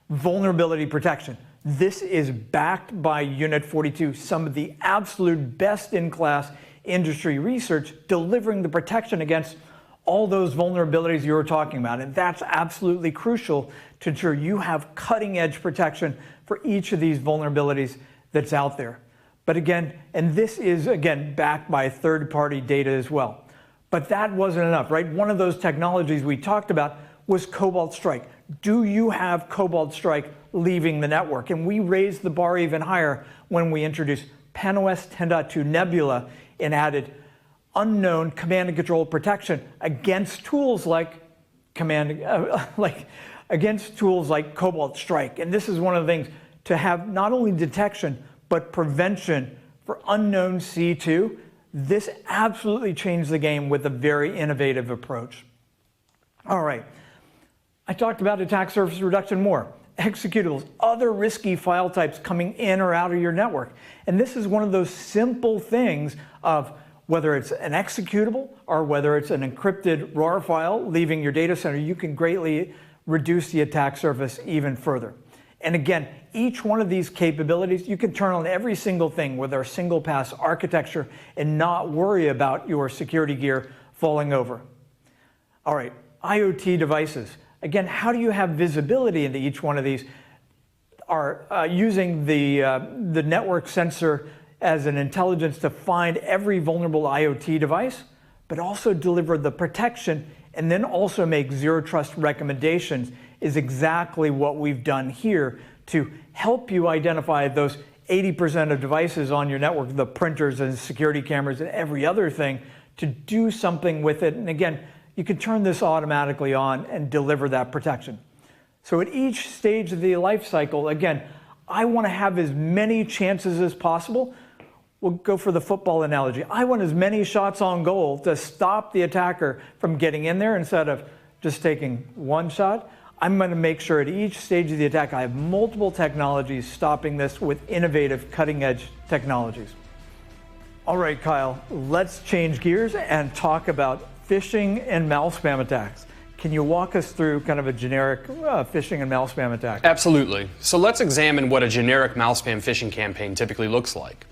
vulnerability protection. This is backed by Unit 42, some of the absolute best-in-class industry research delivering the protection against all those vulnerabilities you were talking about. And that's absolutely crucial to ensure you have cutting-edge protection for each of these vulnerabilities that's out there. But again, and this is, again, backed by third-party data as well. But that wasn't enough, right? One of those technologies we talked about was Cobalt Strike. Do you have Cobalt Strike leaving the network? And we raised the bar even higher when we introduced PanOS 10.2 Nebula and added unknown command and control protection against tools like Cobalt Strike. And this is one of the things to have not only detection but prevention for unknown C2. This absolutely changed the game with a very innovative approach. All right, I talked about attack surface reduction more. Executables, other risky file types coming in or out of your network. And this is one of those simple things of whether it's an executable or whether it's an encrypted RAR file leaving your data center, you can greatly reduce the attack surface even further. And again, each one of these capabilities, you can turn on every single thing with our single pass architecture and not worry about your security gear falling over. All right, IoT devices. Again, how do you have visibility into each one of these? Using the network sensor as an intelligence to find every vulnerable IoT device, but also deliver the protection and then also make zero trust recommendations is exactly what we've done here to help you identify those 80% of devices on your network, the printers and security cameras and every other thing, to do something with it. And again, you can turn this automatically on and deliver that protection. So at each stage of the life cycle, again, I want to have as many chances as possible. We'll go for the football analogy. I want as many shots on goal to stop the attacker from getting in there instead of just taking one shot. I'm going to make sure at each stage of the attack I have multiple technologies stopping this with innovative cutting-edge technologies. All right, Kyle, let's change gears and talk about phishing and malspam attacks. Can you walk us through kind of a generic phishing and malspam attack? Absolutely. So let's examine what a generic malspam phishing campaign typically looks like.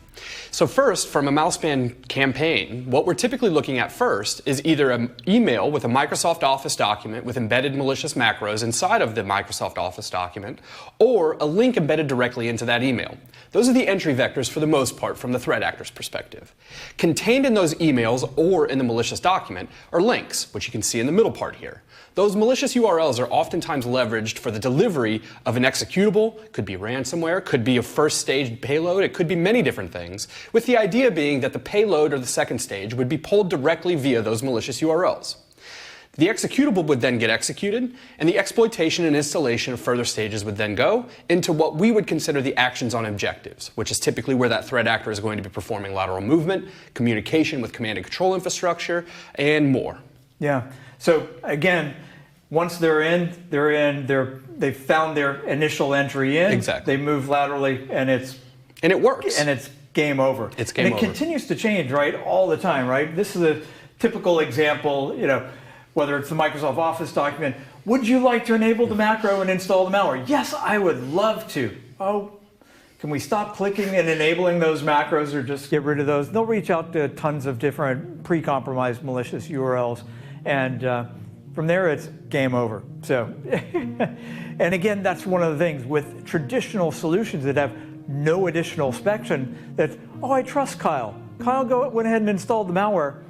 So first, from a malspam campaign, what we're typically looking at first is either an email with a Microsoft Office document with embedded malicious macros inside of the Microsoft Office document, or a link embedded directly into that email. Those are the entry vectors for the most part from the threat actor's perspective. Contained in those emails or in the malicious document are links, which you can see in the middle part here. Those malicious URLs are oftentimes leveraged for the delivery of an executable, could be ransomware, could be a first stage payload, it could be many different things, with the idea being that the payload or the second stage would be pulled directly via those malicious URLs. The executable would then get executed, and the exploitation and installation of further stages would then go into what we would consider the actions on objectives, which is typically where that threat actor is going to be performing lateral movement, communication with command and control infrastructure, and more. Yeah. So again, once they've found their initial entry in. Exactly. They move laterally, and it works. And it's game over. It's game over. And it continues to change, right, all the time, right? This is a typical example, whether it's the Microsoft Office document. Would you like to enable the macro and install the malware? Yes, I would love to. Oh, can we stop clicking and enabling those macros or just get rid of those? They'll reach out to tons of different pre-compromised malicious URLs. And from there, it's game over. So, and again, that's one of the things with traditional solutions that have no additional inspection that, oh, I trust Kyle. Kyle went ahead and installed the malware,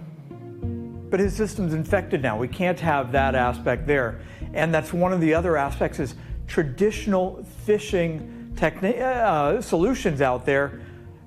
but his system's infected now. We can't have that aspect there. And that's one of the other aspects is traditional phishing solutions out there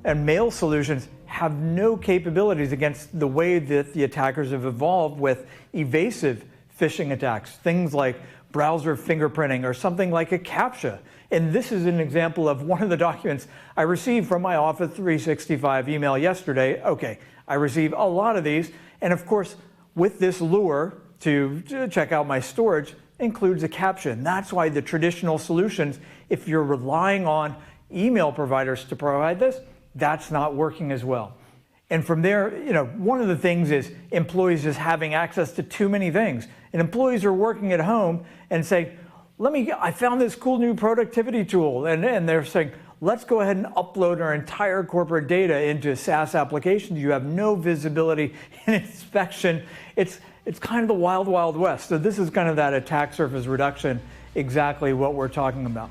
and mail solutions have no capabilities against the way that the attackers have evolved with evasive phishing attacks, things like browser fingerprinting or something like a CAPTCHA. And this is an example of one of the documents I received from my Office 365 email yesterday. Okay, I receive a lot of these, and of course, with this lure to check out my storage includes a CAPTCHA. And that's why the traditional solutions, if you're relying on email providers to provide this, that's not working as well. And from there, one of the things is employees just having access to too many things. And employees are working at home and say, I found this cool new productivity tool. And they're saying, let's go ahead and upload our entire corporate data into SaaS applications. You have no visibility and inspection. It's kind of the wild, wild west. So this is kind of that attack surface reduction, exactly what we're talking about.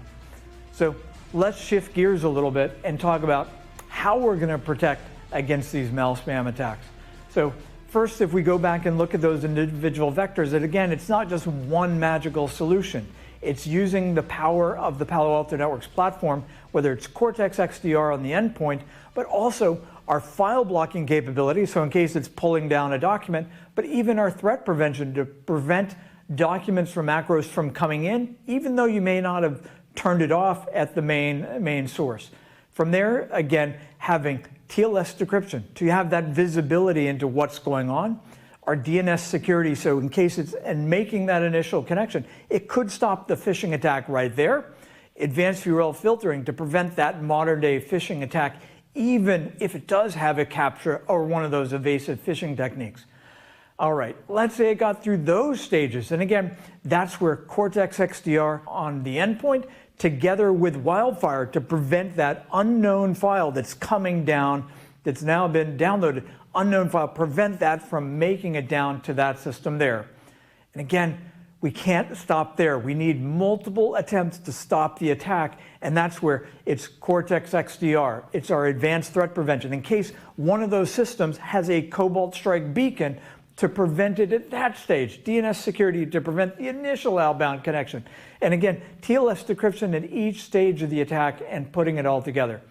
So let's shift gears a little bit and talk about how we're going to protect against these mail spam attacks. So first, if we go back and look at those individual vectors, that again, it's not just one magical solution. It's using the power of the Palo Alto Networks platform, whether it's Cortex XDR on the endpoint, but also our file blocking capability, so in case it's pulling down a document, but even our threat prevention to prevent documents from macros from coming in, even though you may not have turned it off at the main source. From there, again, having TLS decryption to have that visibility into what's going on. Our DNS security, so in case and making that initial connection, it could stop the phishing attack right there. Advanced URL filtering to prevent that modern day phishing attack, even if it does have a CAPTCHA or one of those evasive phishing techniques. All right, let's say it got through those stages. And again, that's where Cortex XDR on the endpoint together with Wildfire to prevent that unknown file that's coming down, that's now been downloaded, unknown file, prevent that from making it down to that system there. And again, we can't stop there. We need multiple attempts to stop the attack, and that's where it's Cortex XDR. It's our advanced threat prevention. In case one of those systems has a Cobalt Strike beacon, to prevent it at that stage, DNS security to prevent the initial outbound connection. And again, TLS decryption at each stage of the attack and putting it all together.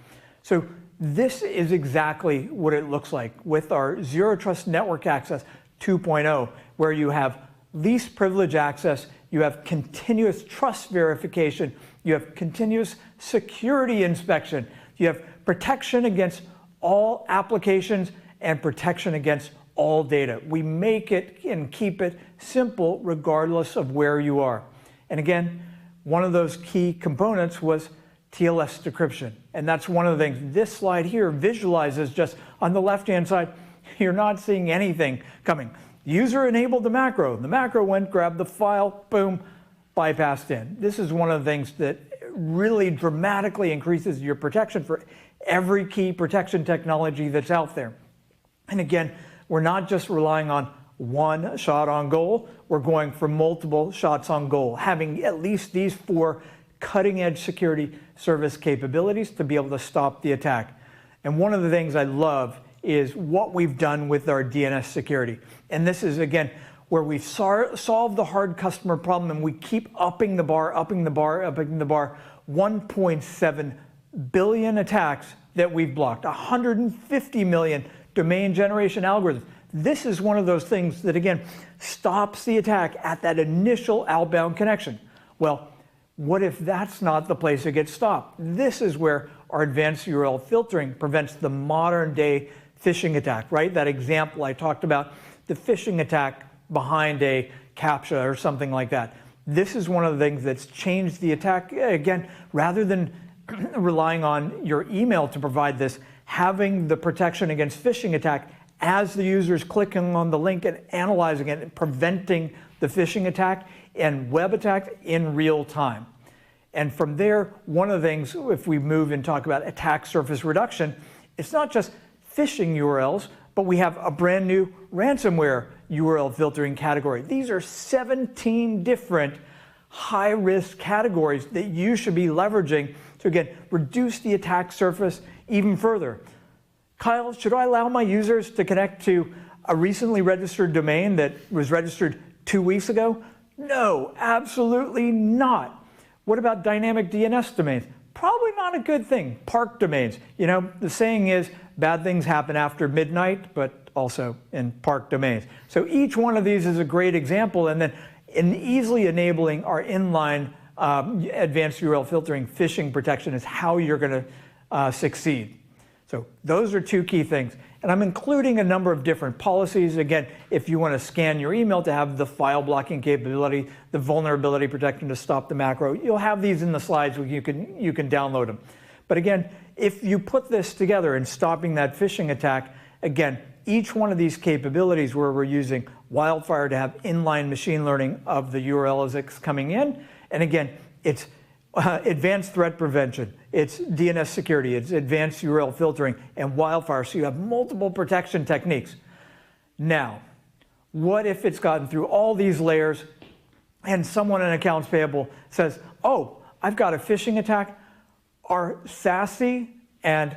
So this is exactly what it looks like with our Zero Trust Network Access 2.0, where you have least privilege access, you have continuous trust verification, you have continuous security inspection, you have protection against all applications and protection against all data. We make it and keep it simple regardless of where you are. And again, one of those key components was TLS decryption. And that's one of the things this slide here visualizes. Just on the left-hand side, you're not seeing anything coming. The user enabled the macro. The macro went, grabbed the file, boom, bypassed in. This is one of the things that really dramatically increases your protection for every key protection technology that's out there. And again, we're not just relying on one shot on goal, we're going for multiple shots on goal, having at least these 4 cutting-edge security service capabilities to be able to stop the attack. And one of the things I love is what we've done with our DNS security. And this is, again, where we've solved the hard customer problem and we keep upping the bar, upping the bar, upping the bar. 1.7 billion attacks that we've blocked, 150 million domain generation algorithms. This is one of those things that, again, stops the attack at that initial outbound connection. Well, what if that's not the place it gets stopped? This is where our advanced URL filtering prevents the modern day phishing attack, right? That example I talked about, the phishing attack behind a CAPTCHA or something like that. This is one of the things that's changed the attack. Again, rather than relying on your email to provide this, having the protection against phishing attack as the user is clicking on the link and analyzing it and preventing the phishing attack and web attack in real time. And from there, one of the things, if we move and talk about attack surface reduction, it's not just phishing URLs, but we have a brand new ransomware URL filtering category. These are 17 different high-risk categories that you should be leveraging to, again, reduce the attack surface even further. Kyle, should I allow my users to connect to a recently registered domain that was registered 2 weeks ago? No, absolutely not. What about dynamic DNS domains? Probably not a good thing. Park domains. You know, the saying is bad things happen after midnight, but also in park domains. So each one of these is a great example. And then in easily enabling our inline advanced URL filtering, phishing protection is how you're going to succeed. So those are two key things. And I'm including a number of different policies. Again, if you want to scan your email to have the file blocking capability, the vulnerability protection to stop the macro, you'll have these in the slides where you can download them. But again, if you put this together in stopping that phishing attack, again, each one of these capabilities where we're using Wildfire to have inline machine learning of the URL as it's coming in, and again, it's advanced threat prevention, it's DNS security, it's advanced URL filtering, and Wildfire, so you have multiple protection techniques. Now, what if it's gotten through all these layers and someone in accounts payable says, oh, I've got a phishing attack? Our SASE and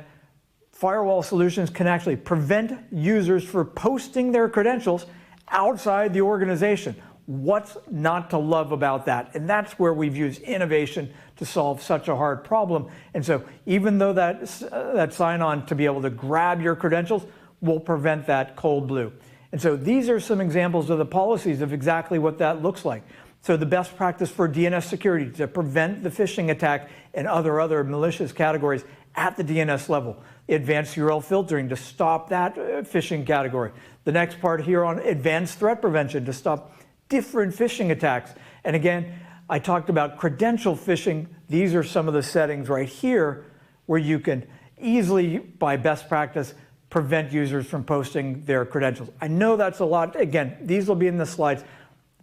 firewall solutions can actually prevent users from posting their credentials outside the organization. What's not to love about that? And that's where we've used innovation to solve such a hard problem. And so even though that sign-on to be able to grab your credentials will prevent that cold blue. And so these are some examples of the policies of exactly what that looks like. So the best practice for DNS security to prevent the phishing attack and other malicious categories at the DNS level. Advanced URL filtering to stop that phishing category. The next part here on advanced threat prevention to stop different phishing attacks. And again, I talked about credential phishing. These are some of the settings right here where you can easily, by best practice, prevent users from posting their credentials. I know that's a lot. Again, these will be in the slides.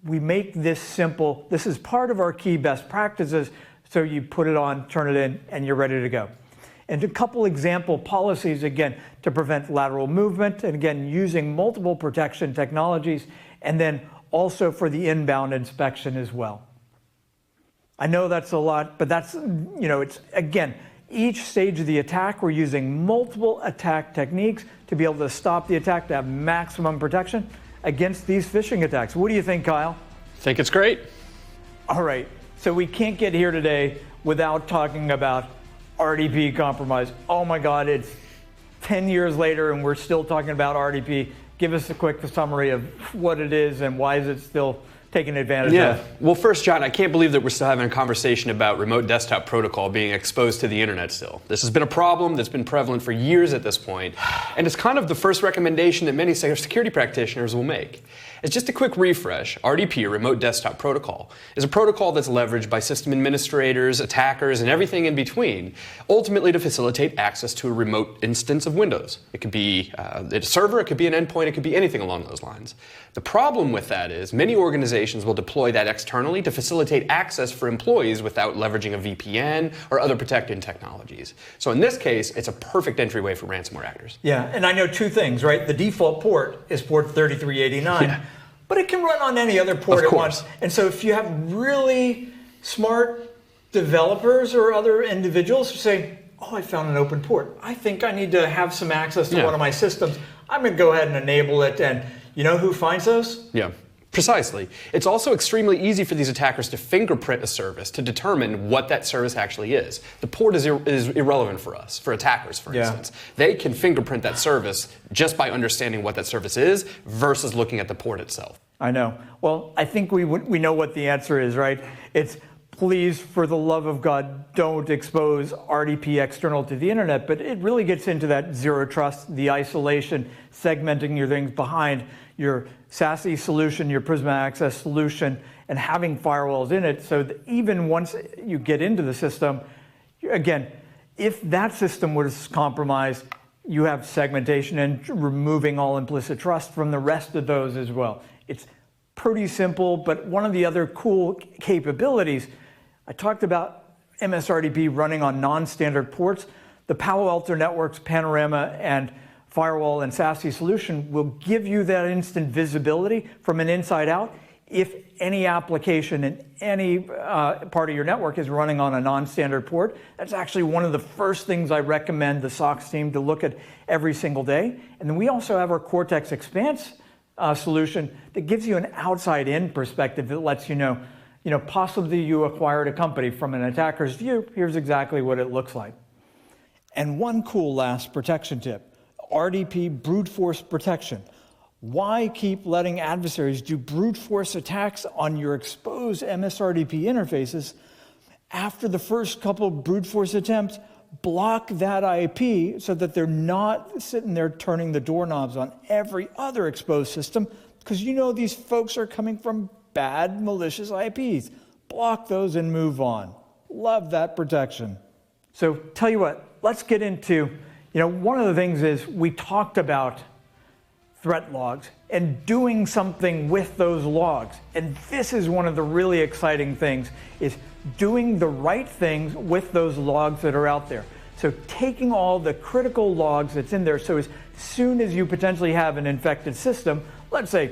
We make this simple. This is part of our key best practices. So you put it on, turn it in, and you're ready to go. And a couple example policies, again, to prevent lateral movement, and again, using multiple protection technologies, and then also for the inbound inspection as well. I know that's a lot, but that's, you know, it's, again, each stage of the attack, we're using multiple attack techniques to be able to stop the attack, to have maximum protection against these phishing attacks. What do you think, Kyle? I think it's great. All right, so we can't get here today without talking about RDP compromise. Oh my God, it's 10 years later and we're still talking about RDP. Give us a quick summary of what it is and why is it still taken advantage of? Well, first, John, I can't believe that we're still having a conversation about remote desktop protocol being exposed to the internet still. This has been a problem that's been prevalent for years at this point, and it's kind of the first recommendation that many security practitioners will make. As just a quick refresh, RDP, or Remote Desktop Protocol, is a protocol that's leveraged by system administrators, attackers, and everything in between, ultimately to facilitate access to a remote instance of Windows. It could be a server, it could be an endpoint, it could be anything along those lines. The problem with that is many organizations will deploy that externally to facilitate access for employees without leveraging a VPN or other protected technologies. So in this case, it's a perfect entryway for ransomware actors. Yeah, and I know two things, right? The default port is port 3389. Yeah. But it can run on any other port at once. And so if you have really smart developers or other individuals who say, oh, I found an open port. I think I need to have some access to one of my systems. I'm going to go ahead and enable it. And you know who finds those? Yeah. Precisely. It's also extremely easy for these attackers to fingerprint a service to determine what that service actually is. The port is irrelevant for us, for attackers, for instance. They can fingerprint that service just by understanding what that service is versus looking at the port itself. I know. Well, I think we know what the answer is, right? It's please, for the love of God, don't expose RDP external to the internet. But it really gets into that zero trust, the isolation, segmenting your things behind your SASE solution, your Prisma Access solution, and having firewalls in it so that even once you get into the system, again, if that system was compromised, you have segmentation and removing all implicit trust from the rest of those as well. It's pretty simple, but one of the other cool capabilities, I talked about MSRDP running on non-standard ports. The Palo Alto Networks Panorama and Firewall and SASE solution will give you that instant visibility from an inside out if any application in any part of your network is running on a non-standard port. That's actually one of the first things I recommend the SOX team to look at every single day. And then we also have our Cortex Expanse solution that gives you an outside-in perspective that lets you know, possibly you acquired a company from an attacker's view. Here's exactly what it looks like. And one cool last protection tip, RDP brute force protection. Why keep letting adversaries do brute force attacks on your exposed MSRDP interfaces? After the first couple brute force attempts, block that IP so that they're not sitting there turning the doorknobs on every other exposed system, because these folks are coming from bad, malicious IPs. Block those and move on. Love that protection. So tell you what, let's get into, one of the things is we talked about threat logs and doing something with those logs. And this is one of the really exciting things, is doing the right things with those logs that are out there. So taking all the critical logs that's in there, so as soon as you potentially have an infected system, let's say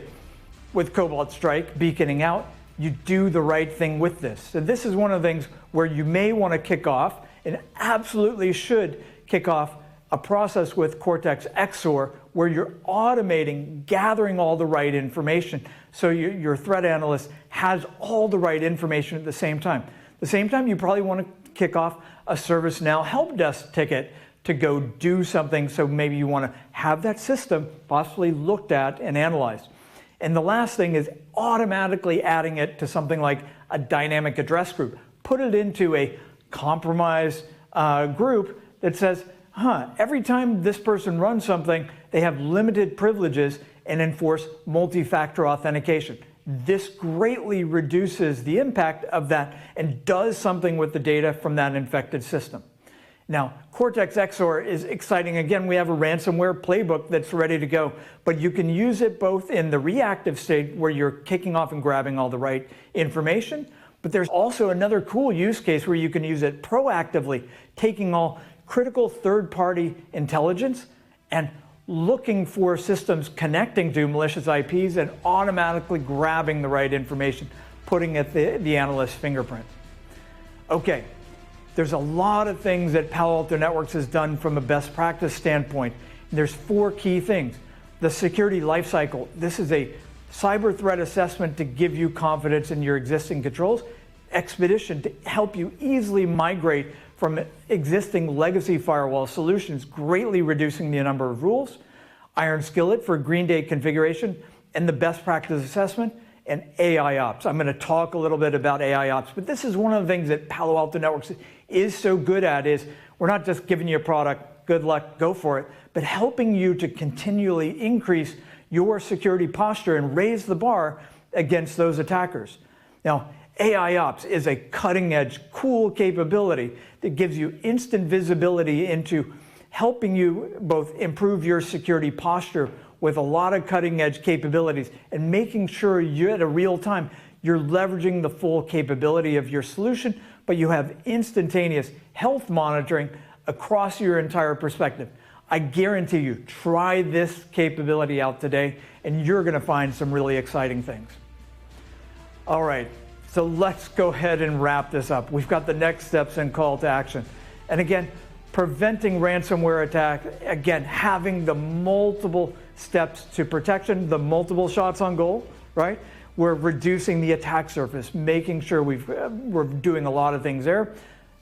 with Cobalt Strike beaconing out, you do the right thing with this. So this is one of the things where you may want to kick off, and absolutely should kick off, a process with Cortex XSOAR where you're automating, gathering all the right information so your threat analyst has all the right information at the same time. At the same time, you probably want to kick off a ServiceNow help desk ticket to go do something, so maybe you want to have that system possibly looked at and analyzed. And the last thing is automatically adding it to something like a dynamic address group. Put it into a compromised group that says, every time this person runs something, they have limited privileges and enforce multi-factor authentication. This greatly reduces the impact of that and does something with the data from that infected system. Now, Cortex XSOAR is exciting. Again, we have a ransomware playbook that's ready to go, but you can use it both in the reactive state where you're kicking off and grabbing all the right information, but there's also another cool use case where you can use it proactively, taking all critical third-party intelligence and looking for systems connecting to malicious IPs and automatically grabbing the right information, putting it the analyst's fingerprint. Okay, there's a lot of things that Palo Alto Networks has done from a best practice standpoint. There's 4 key things. The security lifecycle. This is a cyber threat assessment to give you confidence in your existing controls. Expedition to help you easily migrate from existing legacy firewall solutions, greatly reducing the number of rules. Iron Skillet for Green Day configuration, and the best practice assessment, and AI Ops. I'm going to talk a little bit about AI Ops, but this is one of the things that Palo Alto Networks is so good at, is we're not just giving you a product, good luck, go for it, but helping you to continually increase your security posture and raise the bar against those attackers. Now, AI Ops is a cutting-edge, cool capability that gives you instant visibility into helping you both improve your security posture with a lot of cutting-edge capabilities and making sure you're at a real time, you're leveraging the full capability of your solution, but you have instantaneous health monitoring across your entire perspective. I guarantee you, try this capability out today, and you're going to find some really exciting things. All right. So let's go ahead and wrap this up. We've got the next steps and call to action. And again, preventing ransomware attack, again, having the multiple steps to protection, the multiple shots on goal, right? We're reducing the attack surface, making sure we're doing a lot of things there,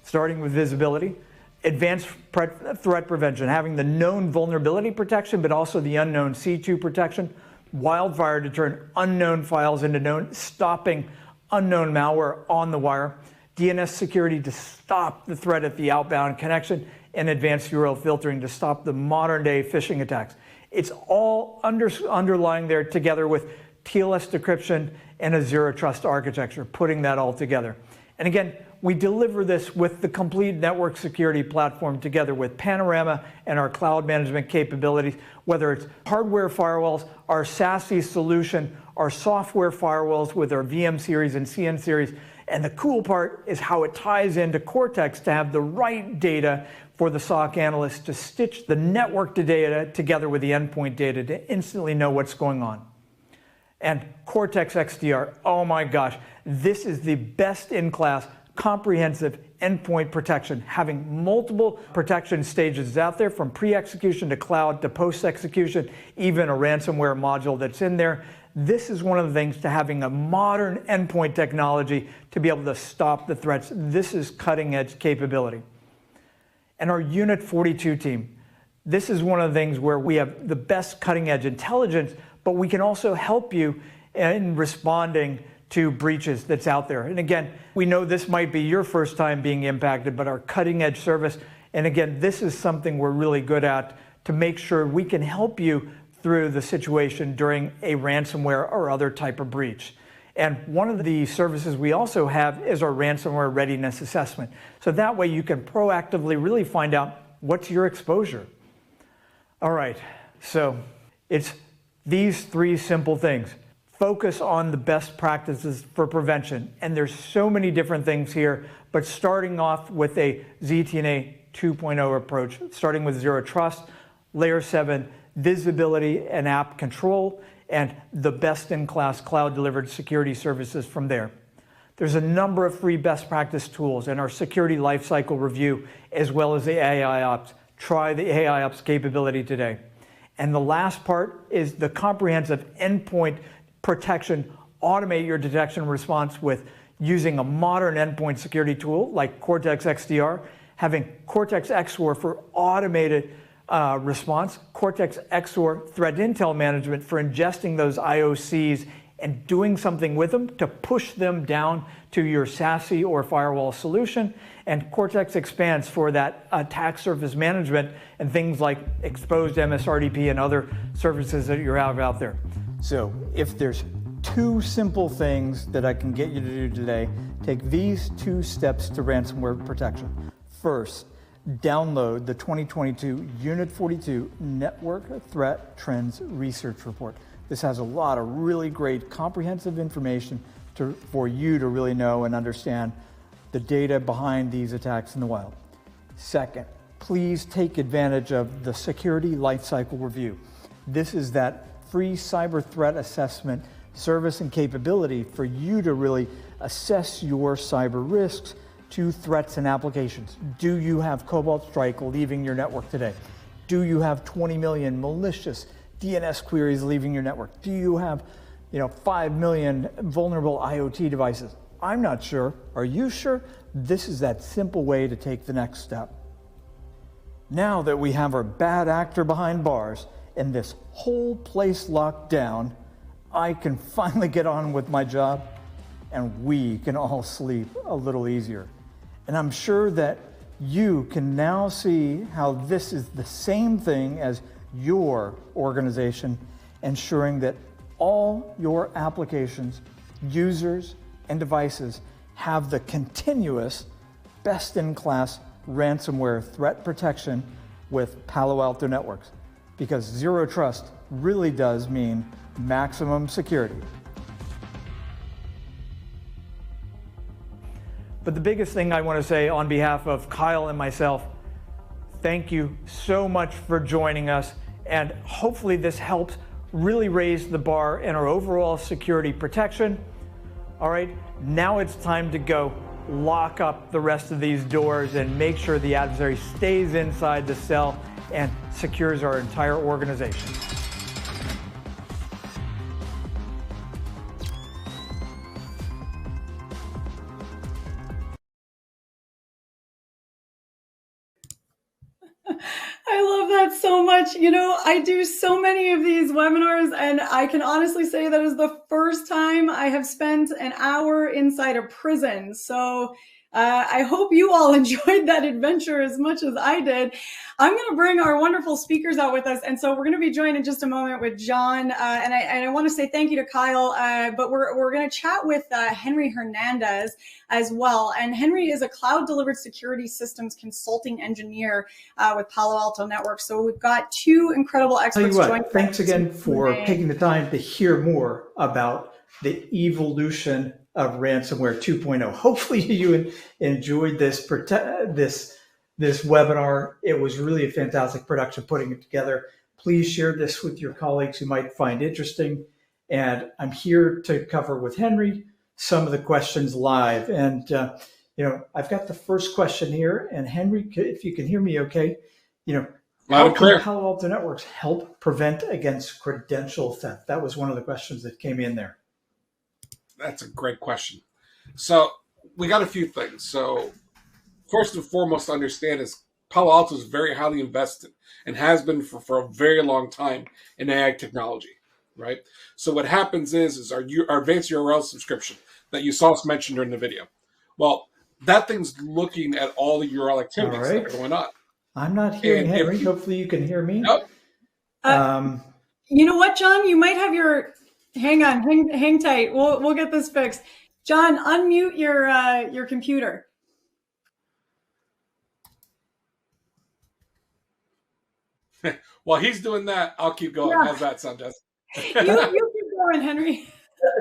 starting with visibility, advanced threat prevention, having the known vulnerability protection, but also the unknown C2 protection, wildfire to turn unknown files into known, stopping unknown malware on the wire, DNS security to stop the threat at the outbound connection, and advanced URL filtering to stop the modern day phishing attacks. It's all underlying there together with TLS decryption and a zero trust architecture, putting that all together. And again, we deliver this with the complete network security platform together with Panorama and our cloud management capabilities, whether it's hardware firewalls, our SASE solution, our software firewalls with our VM series and CN series. And the cool part is how it ties into Cortex to have the right data for the SOC analyst to stitch the network data together with the endpoint data to instantly know what's going on. And Cortex XDR, oh my gosh, this is the best in class comprehensive endpoint protection, having multiple protection stages out there from pre-execution to cloud to post-execution, even a ransomware module that's in there. this is one of the things to having a modern endpoint technology to be able to stop the threats. This is cutting edge capability. And our Unit 42 team, this is one of the things where we have the best cutting edge intelligence, but we can also help you in responding to breaches that's out there. And again, we know this might be your first time being impacted, but our cutting edge service, and again, this is something we're really good at to make sure we can help you through the situation during a ransomware or other type of breach. And one of the services we also have is our ransomware readiness assessment. So that way you can proactively really find out what's your exposure. All right, so it's these three simple things. Focus on the best practices for prevention. And there's so many different things here, but starting off with a ZTNA 2.0 approach, starting with Zero Trust, Layer 7, visibility and app control, and the best-in-class cloud-delivered security services from there. There's a number of free best practice tools in our security lifecycle review, as well as the AI Ops. Try the AI Ops capability today. And the last part is the comprehensive endpoint protection. Automate your detection response with using a modern endpoint security tool like Cortex XDR, having Cortex XSOAR for automated response, Cortex XSOAR threat intel management for ingesting those IOCs and doing something with them to push them down to your SASE or firewall solution, and Cortex Expanse for that attack surface management and things like exposed MSRDP and other services that you have out there. So if there's two simple things that I can get you to do today, take these two steps to ransomware protection. First, download the 2022 Unit 42 Network Threat Trends Research Report. This has a lot of really great comprehensive information for you to really know and understand the data behind these attacks in the wild. Second, please take advantage of the Security Lifecycle Review. This is that free cyber threat assessment service and capability for you to really assess your cyber risks to threats and applications. Do you have Cobalt Strike leaving your network today? Do you have 20 million malicious DNS queries leaving your network? Do you have 5 million vulnerable IoT devices? I'm not sure. Are you sure? This is that simple way to take the next step. Now that we have our bad actor behind bars and this whole place locked down, I can finally get on with my job and we can all sleep a little easier. And I'm sure that you can now see how this is the same thing as your organization, ensuring that all your applications, users, and devices have the continuous best-in-class ransomware threat protection with Palo Alto Networks. Because Zero Trust really does mean maximum security. But the biggest thing I want to say on behalf of Kyle and myself, thank you so much for joining us, and hopefully this helps really raise the bar in our overall security protection. All right, now it's time to go lock up the rest of these doors and make sure the adversary stays inside the cell and secures our entire organization. I love that so much. I do so many of these webinars, and I can honestly say that is the first time I have spent an hour inside a prison. So I hope you all enjoyed that adventure as much as I did. I'm going to bring our wonderful speakers out with us. And so we're going to be joined in just a moment with John. And I want to say thank you to Kyle, but we're going to chat with Henry Hernandez as well. And Henry is a cloud delivered security systems consulting engineer with Palo Alto Networks. So we've got two incredible experts joining. Thanks again for taking the time to hear more about the evolution of ransomware 2.0. Hopefully you enjoyed this webinar. It was really a fantastic production putting it together. Please share this with your colleagues who might find interesting. And I'm here to cover with Henry some of the questions live. And I've got the first question here. And Henry, if you can hear me okay, How can Palo Alto Networks help prevent against credential theft? That was one of the questions that came in there. That's a great question. So we got a few things. So first and foremost to understand is Palo Alto is very highly invested and has been for a very long time in AI technology, right? So what happens is our advanced URL subscription that you saw us mention during the video. Well, that thing's looking at all the URL activities that are going on. I'm not hearing Henry. Hopefully you can hear me. Nope. You know what, John? You might have your... Hang on. Hang tight. We'll get this fixed. John, unmute your computer. While he's doing that, I'll keep going. Yeah. How's that sound, Jess? You keep going, Henry.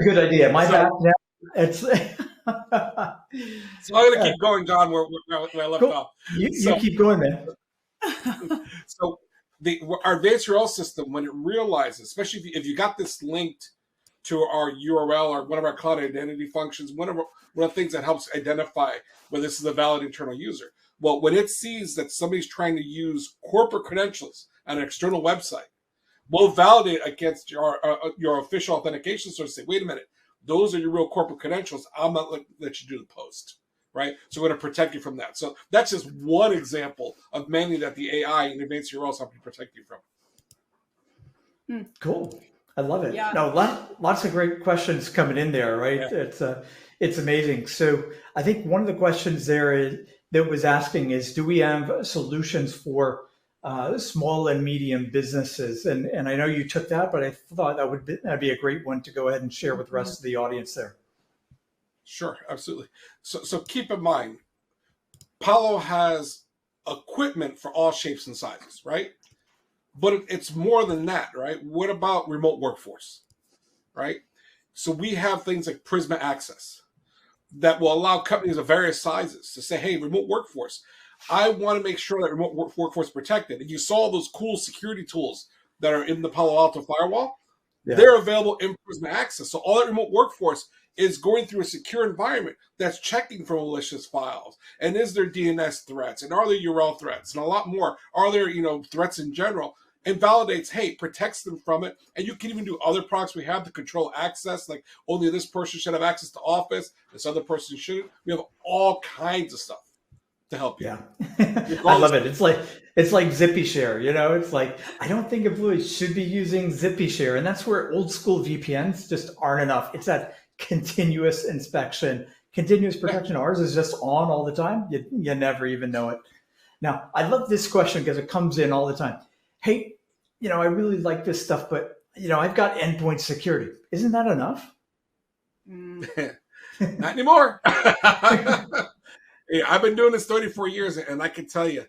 Good idea. My bad. It's... So I'm going to keep going, John, where I left off. You keep going, man. So our advanced URL system, when it realizes, especially if you got this linked to our URL or one of our cloud identity functions, one of the things that helps identify whether this is a valid internal user. Well, when it sees that somebody's trying to use corporate credentials on an external website, we'll validate against your official authentication source. Say, wait a minute, those are your real corporate credentials. I'll not let you do the post, right? So we're going to protect you from that. So that's just one example of many that the AI and advanced URLs help you protect you from. Cool. I love it. Yeah. No, lots of great questions coming in there, right? Yeah. It's amazing. So I think one of the questions there that was asking is, do we have solutions for small and medium businesses? And I know you took that, but I thought that'd be a great one to go ahead and share with the rest of the audience there. Sure, absolutely. So keep in mind, Palo has equipment for all shapes and sizes, right? But it's more than that, right? What about remote workforce, right? So we have things like Prisma Access that will allow companies of various sizes to say, hey, remote workforce, I want to make sure that remote workforce is protected. And you saw those cool security tools that are in the Palo Alto firewall. Yeah. They're available in Prisma Access. So all that remote workforce is going through a secure environment that's checking for malicious files. And is there DNS threats? And are there URL threats? And a lot more. Are there, threats in general? And validates, hey, protects them from it. And you can even do other products we have to control access, like only this person should have access to Office, this other person shouldn't. We have all kinds of stuff to help you. Yeah. I love it. It's like ZippyShare, It's like, I don't think employees should be using ZippyShare. And that's where old school VPNs just aren't enough. It's that continuous inspection, continuous protection. Ours is just on all the time. You never even know it. Now, I love this question because it comes in all the time. Hey, I really like this stuff, but, I've got endpoint security. Isn't that enough? Not anymore. Yeah, I've been doing this 34 years, and I can tell you,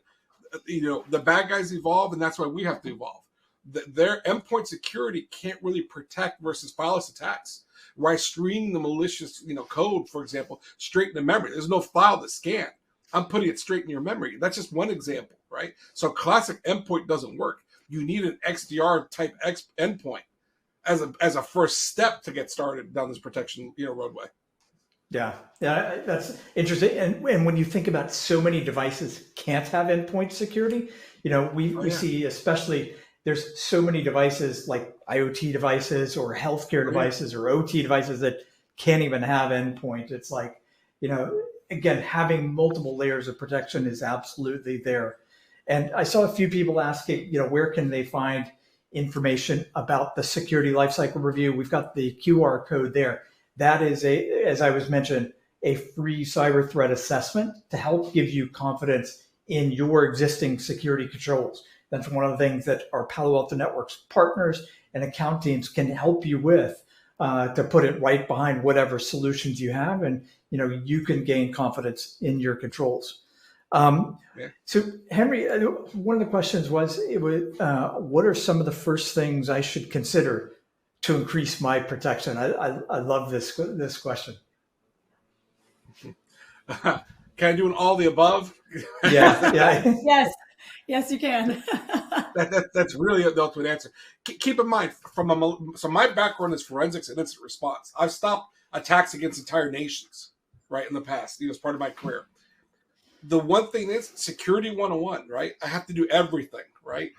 the bad guys evolve, and that's why we have to evolve. Their endpoint security can't really protect versus fileless attacks. Why streaming the malicious, code, for example, straight into memory. There's no file to scan. I'm putting it straight in your memory. That's just one example, right? So classic endpoint doesn't work. You need an XDR type endpoint as a first step to get started down this protection, roadway. Yeah, that's interesting. And when you think about so many devices can't have endpoint security, we see especially there's so many devices like IoT devices or healthcare devices or OT devices that can't even have endpoint. It's like, again, having multiple layers of protection is absolutely there. And I saw a few people asking, where can they find information about the security lifecycle review? We've got the QR code there. That is as I was mentioned, a free cyber threat assessment to help give you confidence in your existing security controls. That's one of the things that our Palo Alto Networks partners and account teams can help you with to put it right behind whatever solutions you have. And, you can gain confidence in your controls. So Henry, one of the questions was, what are some of the first things I should consider to increase my protection? I love this question. Can I do an all the above? Yeah. Yes, you can. That's really the ultimate answer. Keep in mind, so my background is forensics and incident response. I've stopped attacks against entire nations, right, in the past, as part of my career. The one thing is security 101, right? I have to do everything, right?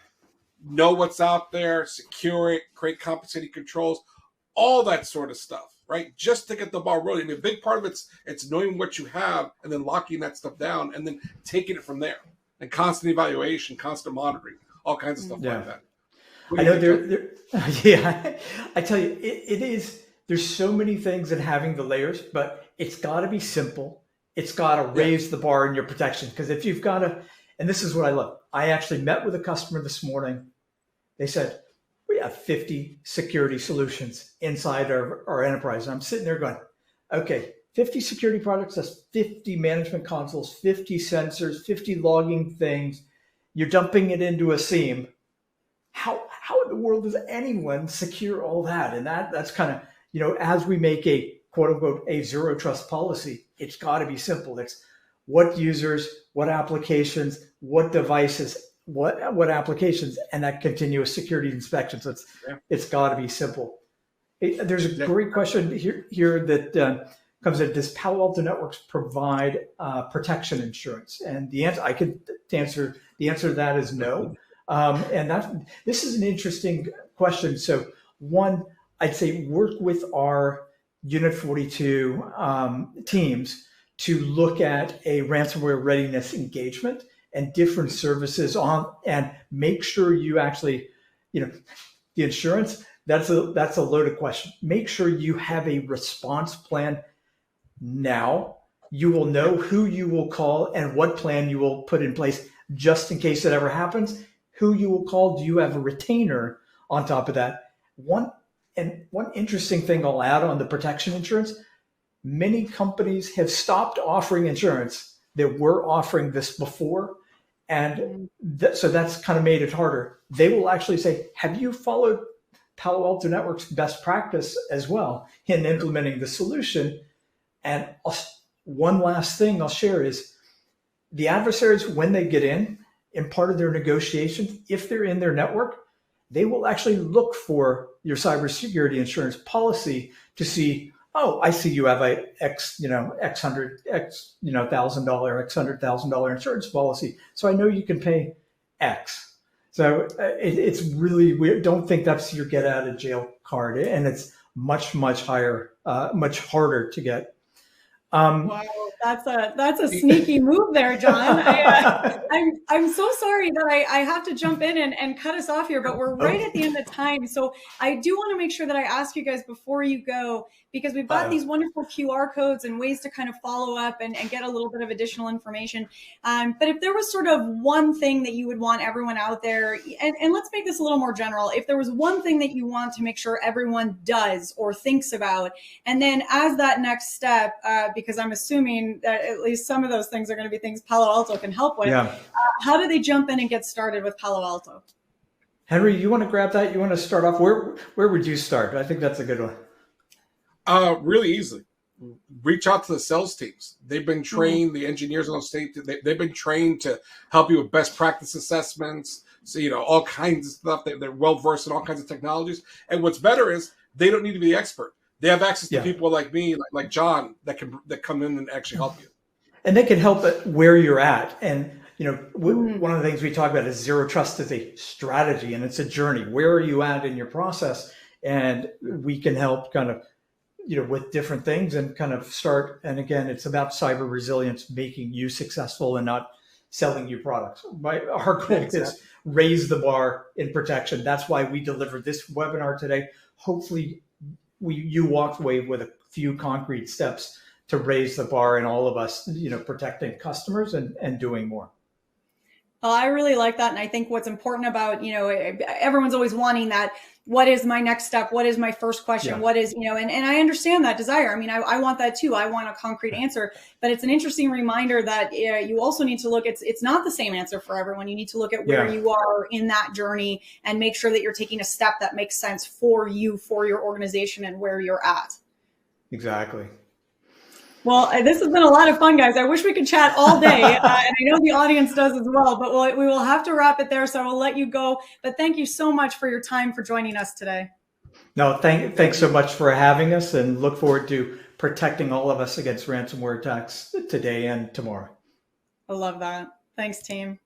Know what's out there, secure it, create compensating controls, all that sort of stuff, right? Just to get the ball rolling. I mean, a big part of it's knowing what you have and then locking that stuff down and then taking it from there. And constant evaluation, constant monitoring, all kinds of stuff like that. I know yeah, I tell you, it is, there's so many things in having the layers, but it's got to be simple. It's got to raise the bar in your protection. Because if you've got to, and this is what I love. I actually met with a customer this morning. They said, we have 50 security solutions inside our enterprise. And I'm sitting there going, okay, 50 security products, that's 50 management consoles, 50 sensors, 50 logging things. You're dumping it into a SIEM. How in the world does anyone secure all that? And that's kind of, you know, as we make a quote unquote a zero trust policy, it's got to be simple. It's what users, what applications, what devices, what applications, and that continuous security inspection. So it's got to be simple. There's a great question here that comes in. Does Palo Alto Networks provide protection insurance? And the answer the answer to that is no. And this is an interesting question. So one, I'd say work with our Unit 42 teams to look at a ransomware readiness engagement and different services and make sure you actually, you know, the insurance, that's a loaded question. Make sure you have a response plan now. You will know who you will call and what plan you will put in place just in case it ever happens. Who you will call. Do you have a retainer on top of that? One interesting thing I'll add on the protection insurance, many companies have stopped offering insurance that were offering this before. And so that's kind of made it harder. They will actually say, have you followed Palo Alto Networks best practice as well in implementing the solution? And one last thing I'll share is the adversaries, when they get in part of their negotiations, if they're in their network, they will actually look for your cybersecurity insurance policy to see, oh, I see you have a $100,000 insurance policy. So I know you can pay X. So it's really weird. Don't think that's your get out of jail card. And it's much higher, much harder to get. Wow, that's a sneaky move there, John. I'm so sorry that I have to jump in and cut us off here, but we're right at the end of time. So I do want to make sure that I ask you guys before you go, because we've got these wonderful QR codes and ways to kind of follow up and get a little bit of additional information. But if there was sort of one thing that you would want everyone out there, and let's make this a little more general, if there was one thing that you want to make sure everyone does or thinks about, and then as that next step, because I'm assuming that at least some of those things are going to be things Palo Alto can help with, how do they jump in and get started with Palo Alto? Henry, you want to grab that? You want to start off? Where would you start? I think that's a good one. Really easily. Reach out to the sales teams. They've been trained, the engineers on state, they've been trained to help you with best practice assessments. So, you know, all kinds of stuff. They're well-versed in all kinds of technologies. And what's better is they don't need to be the expert. They have access to people like me, like John, that come in and actually help you. And they can help at where you're at. And, you know, one of the things we talk about is zero trust is a strategy and it's a journey. Where are you at in your process? And we can help kind of, you know, with different things and kind of start. And again, it's about cyber resilience, making you successful and not selling you products. Our goal is raise the bar in protection. That's why we delivered this webinar today. Hopefully you walked away with a few concrete steps to raise the bar in all of us, you know, protecting customers and doing more. Well, I really like that. And I think what's important about, you know, everyone's always wanting that. What is my next step? What is my first question? What is, you know, and I understand that desire. I mean, I want that too. I want a concrete answer, but it's an interesting reminder that you also need to look, it's not the same answer for everyone. You need to look at where you are in that journey and make sure that you're taking a step that makes sense for you, for your organization and where you're at. Exactly. Well, this has been a lot of fun, guys. I wish we could chat all day, and I know the audience does as well, but we will have to wrap it there, so I will let you go. But thank you so much for your time, for joining us today. No, thanks so much for having us, and look forward to protecting all of us against ransomware attacks today and tomorrow. I love that. Thanks, team.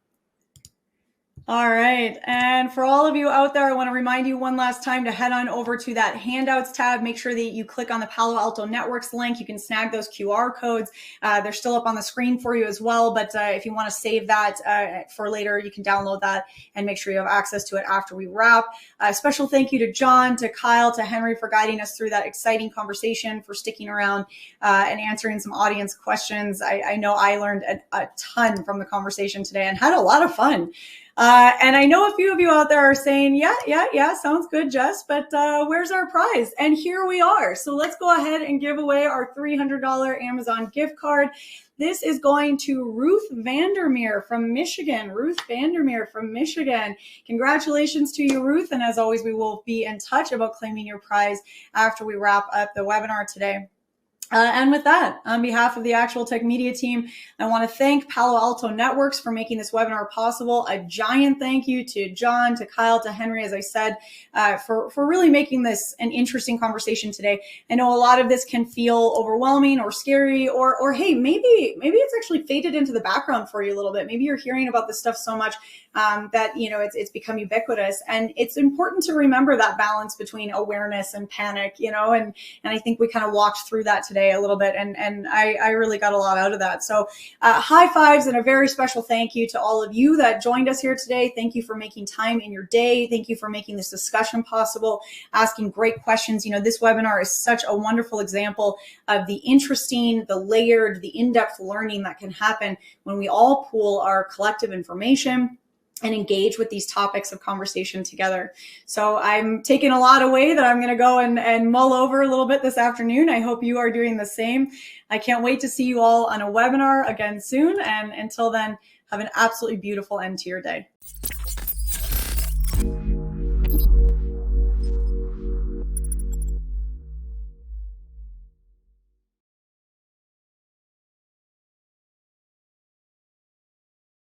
All right. And for all of you out there, I want to remind you one last time to head on over to that handouts tab. Make sure that you click on the Palo Alto Networks link. You can snag those QR codes. They're still up on the screen for you as well. But if you want to save that for later, you can download that and make sure you have access to it after we wrap. A special thank you to John, to Kyle, to Henry for guiding us through that exciting conversation, for sticking around and answering some audience questions. I know I learned a ton from the conversation today and had a lot of fun. And I know a few of you out there are saying, yeah, sounds good, Jess, but where's our prize? And here we are. So let's go ahead and give away our $300 Amazon gift card. This is going to Ruth Vandermeer from Michigan. Ruth Vandermeer from Michigan. Congratulations to you, Ruth. And as always, we will be in touch about claiming your prize after we wrap up the webinar today. And with that, on behalf of the Actual Tech Media team, I want to thank Palo Alto Networks for making this webinar possible. A giant thank you to John, to Kyle, to Henry, as I said, for really making this an interesting conversation today. I know a lot of this can feel overwhelming or scary, or hey, maybe it's actually faded into the background for you a little bit. Maybe you're hearing about this stuff so much that it's become ubiquitous. And it's important to remember that balance between awareness and panic, and I think we kind of walked through that today a little bit, and I really got a lot out of that. So high fives and a very special thank you to all of you that joined us here today. Thank you for making time in your day. Thank you for making this discussion possible, asking great questions. This webinar is such a wonderful example of the interesting, the layered, the in-depth learning that can happen when we all pool our collective information and engage with these topics of conversation together. So I'm taking a lot away that I'm going to go and mull over a little bit this afternoon. I hope you are doing the same. I can't wait to see you all on a webinar again soon. And until then, have an absolutely beautiful end to your day.